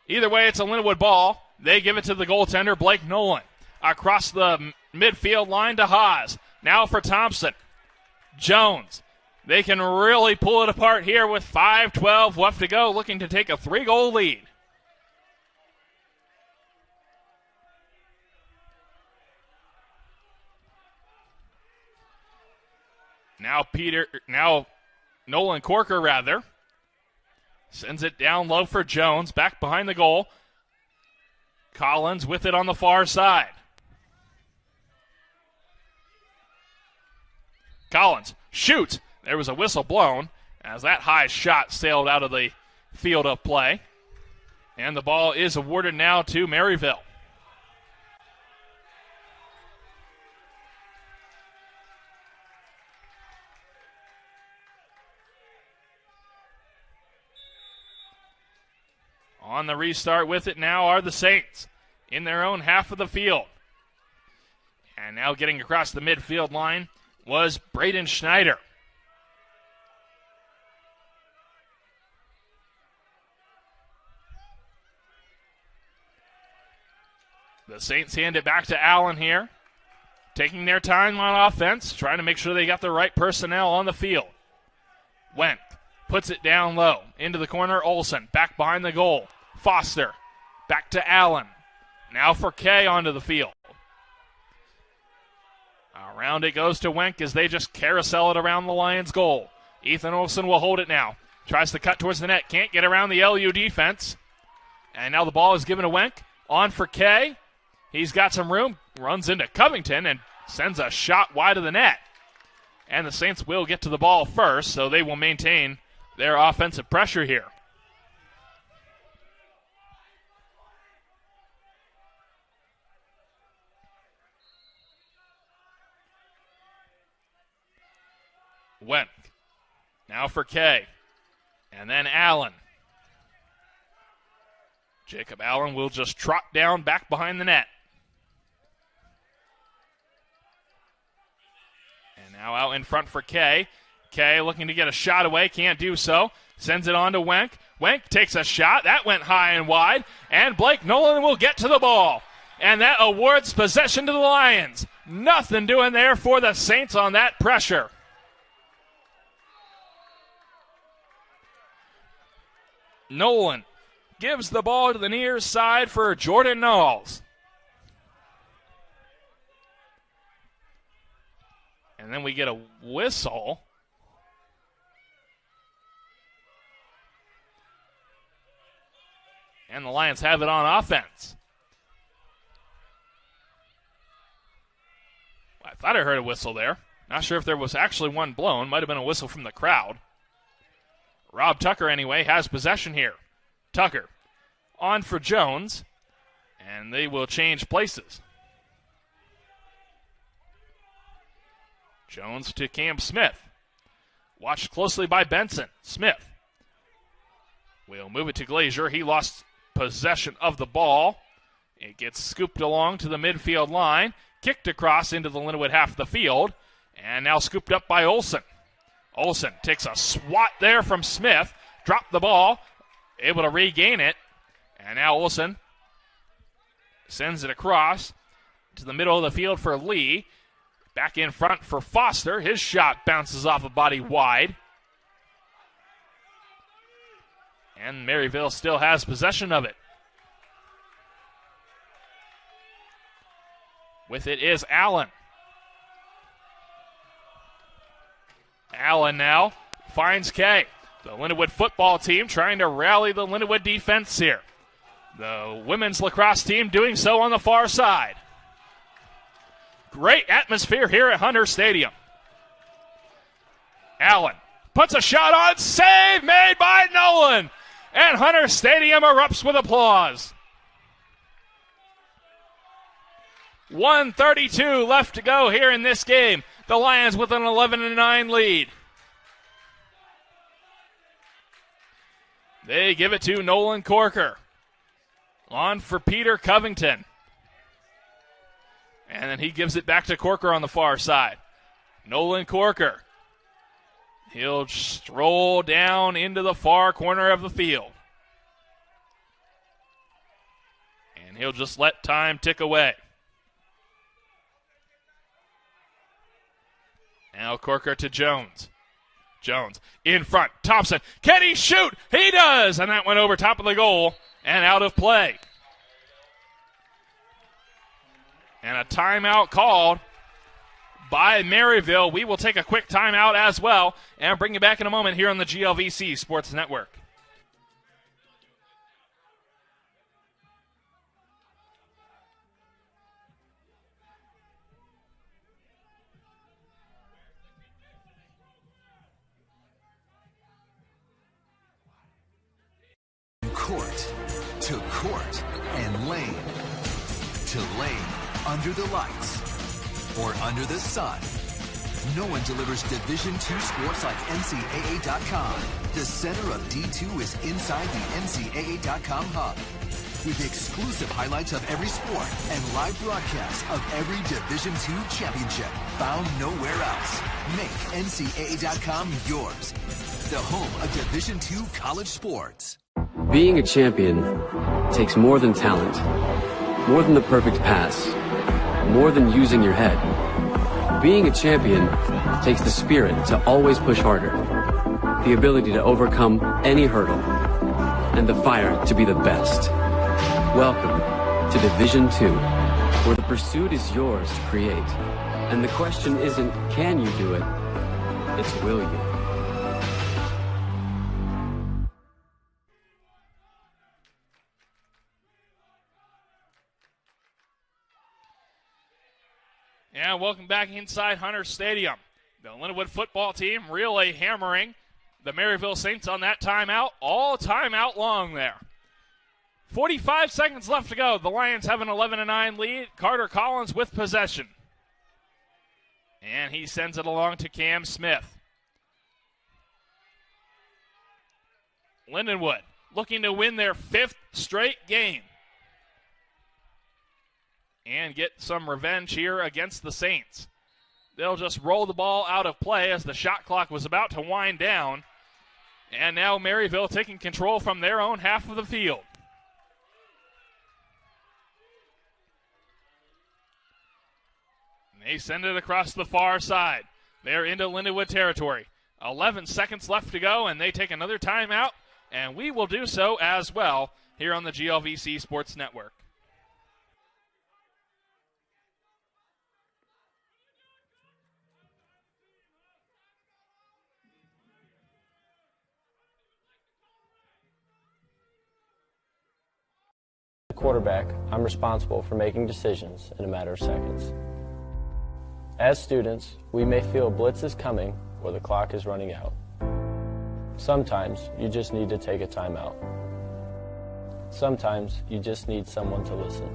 Either way, it's a Lindenwood ball. They give it to the goaltender, Blake Nolan. Across the midfield line to Haas. Now for Thompson. Jones. They can really pull it apart here with 5:12 left to go, looking to take a 3-goal lead. Now Nolan Corker, sends it down low for Jones, back behind the goal. Collins with it on the far side. Collins shoots. There was a whistle blown as that high shot sailed out of the field of play. And the ball is awarded now to Maryville. On the restart with it now are the Saints in their own half of the field. And now getting across the midfield line was Braden Schneider. The Saints hand it back to Allen here. Taking their time on offense, trying to make sure they got the right personnel on the field. Wendt puts it down low. Into the corner, Olsen. Back behind the goal. Foster. Back to Allen. Now for Kay onto the field. Around it goes to Wendt as they just carousel it around the Lions' goal. Ethan Olsen will hold it now. Tries to cut towards the net. Can't get around the LU defense. And now the ball is given to Wendt. On for Kay. He's got some room. Runs into Covington and sends a shot wide of the net. And the Saints will get to the ball first, so they will maintain their offensive pressure here. Wendt. Now for Kay. And then Allen. Jacob Allen will just trot down back behind the net. And now out in front for Kay. Kay looking to get a shot away, can't do so. Sends it on to Wenk. Wenk takes a shot. That went high and wide. And Blake Nolan will get to the ball. And that awards possession to the Lions. Nothing doing there for the Saints on that pressure. Nolan gives the ball to the near side for Jordan Knowles. And then we get a whistle. And the Lions have it on offense. I thought I heard a whistle there. Not sure if there was actually one blown. Might have been a whistle from the crowd. Rob Tucker, anyway, has possession here. Tucker on for Jones. And they will change places. Jones to Cam Smith. Watched closely by Benson. Smith will move it to Glazier. He lost possession of the ball. It gets scooped along to the midfield line. Kicked across into the Lindenwood half of the field. And now scooped up by Olsen. Olsen takes a swat there from Smith. Dropped the ball. Able to regain it. And now Olsen sends it across to the middle of the field for Lee. Back in front for Foster. His shot bounces off a body wide. And Maryville still has possession of it. With it is Allen. Allen now finds Kay. The Lindenwood football team trying to rally the Lindenwood defense here. The women's lacrosse team doing so on the far side. Great atmosphere here at Hunter Stadium. Allen puts a shot on. Save made by Nolan. And Hunter Stadium erupts with applause. 1:32 left to go here in this game. The Lions with an 11-9 lead. They give it to Nolan Corker. On for Peter Covington. And then he gives it back to Corker on the far side. Nolan Corker. He'll stroll down into the far corner of the field. And he'll just let time tick away. Now Corker to Jones. Jones in front. Thompson. Can he shoot? He does! And that went over top of the goal and out of play. And a timeout called by Maryville. We will take a quick timeout as well and bring you back in a moment here on the GLVC Sports Network. Court to court and lane to lane, under the lights or under the sun. No one delivers Division II sports like NCAA.com. The center of D2 is inside the NCAA.com hub with exclusive highlights of every sport and live broadcasts of every Division II championship found nowhere else. Make NCAA.com yours, the home of Division II college sports. Being a champion takes more than talent, more than the perfect pass, more than using your head. Being a champion takes the spirit to always push harder, the ability to overcome any hurdle, and the fire to be the best. Welcome to Division II, where the pursuit is yours to create. And the question isn't, can you do it? It's, will you? And welcome back inside Hunter Stadium. The Lindenwood football team really hammering the Maryville Saints on that timeout. All timeout long there. 45 seconds left to go. The Lions have an 11-9 lead. Carter Collins with possession. And he sends it along to Cam Smith. Lindenwood looking to win their 5th straight game and get some revenge here against the Saints. They'll just roll the ball out of play as the shot clock was about to wind down. And now Maryville taking control from their own half of the field. And they send it across the far side. They're into Lindenwood territory. 11 seconds left to go, and they take another timeout, and we will do so as well here on the GLVC Sports Network. Quarterback, I'm responsible for making decisions in a matter of seconds. As students, we may feel a blitz is coming or the clock is running out. Sometimes you just need to take a timeout. Sometimes you just need someone to listen.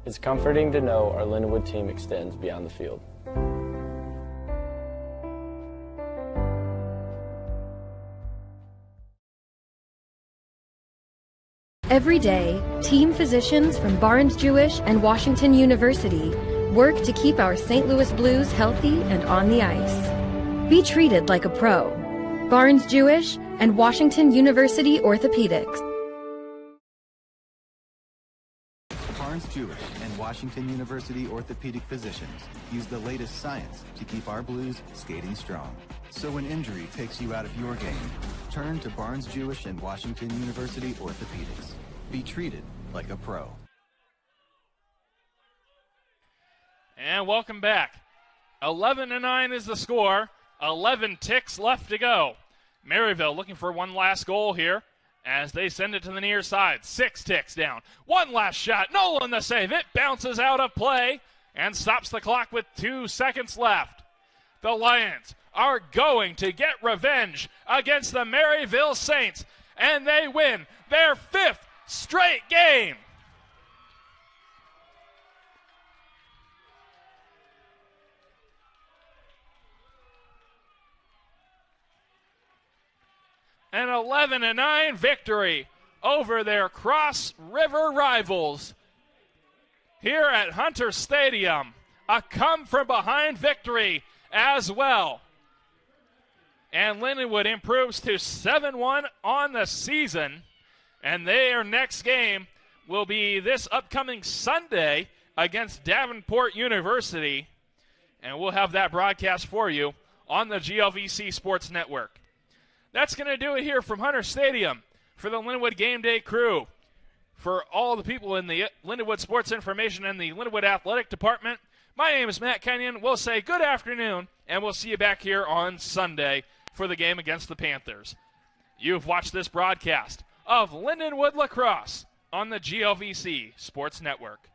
It's comforting to know our Lindenwood team extends beyond the field. Every day, team physicians from Barnes Jewish and Washington University work to keep our St. Louis Blues healthy and on the ice. Be treated like a pro. Barnes Jewish and Washington University Orthopedics. Barnes Jewish and Washington University Orthopedic physicians use the latest science to keep our Blues skating strong. So when injury takes you out of your game, turn to Barnes Jewish and Washington University Orthopedics. Be treated like a pro. And welcome back. 11-9 is the score. 11 ticks left to go. Maryville looking for one last goal here as they send it to the near side. 6 ticks down. One last shot. Nolan the save. It bounces out of play and stops the clock with 2 seconds left. The Lions are going to get revenge against the Maryville Saints, and they win their 5th straight game. An 11-9 victory over their Cross River rivals here at Hunter Stadium. A come-from-behind victory as well. And Lindenwood improves to 7-1 on the season. And their next game will be this upcoming Sunday against Davenport University. And we'll have that broadcast for you on the GLVC Sports Network. That's going to do it here from Hunter Stadium for the Lindenwood Game Day crew. For all the people in the Lindenwood Sports Information and the Lindenwood Athletic Department, my name is Matt Kenyon. We'll say good afternoon, and we'll see you back here on Sunday for the game against the Panthers. You've watched this broadcast of Lindenwood Lacrosse on the GLVC Sports Network.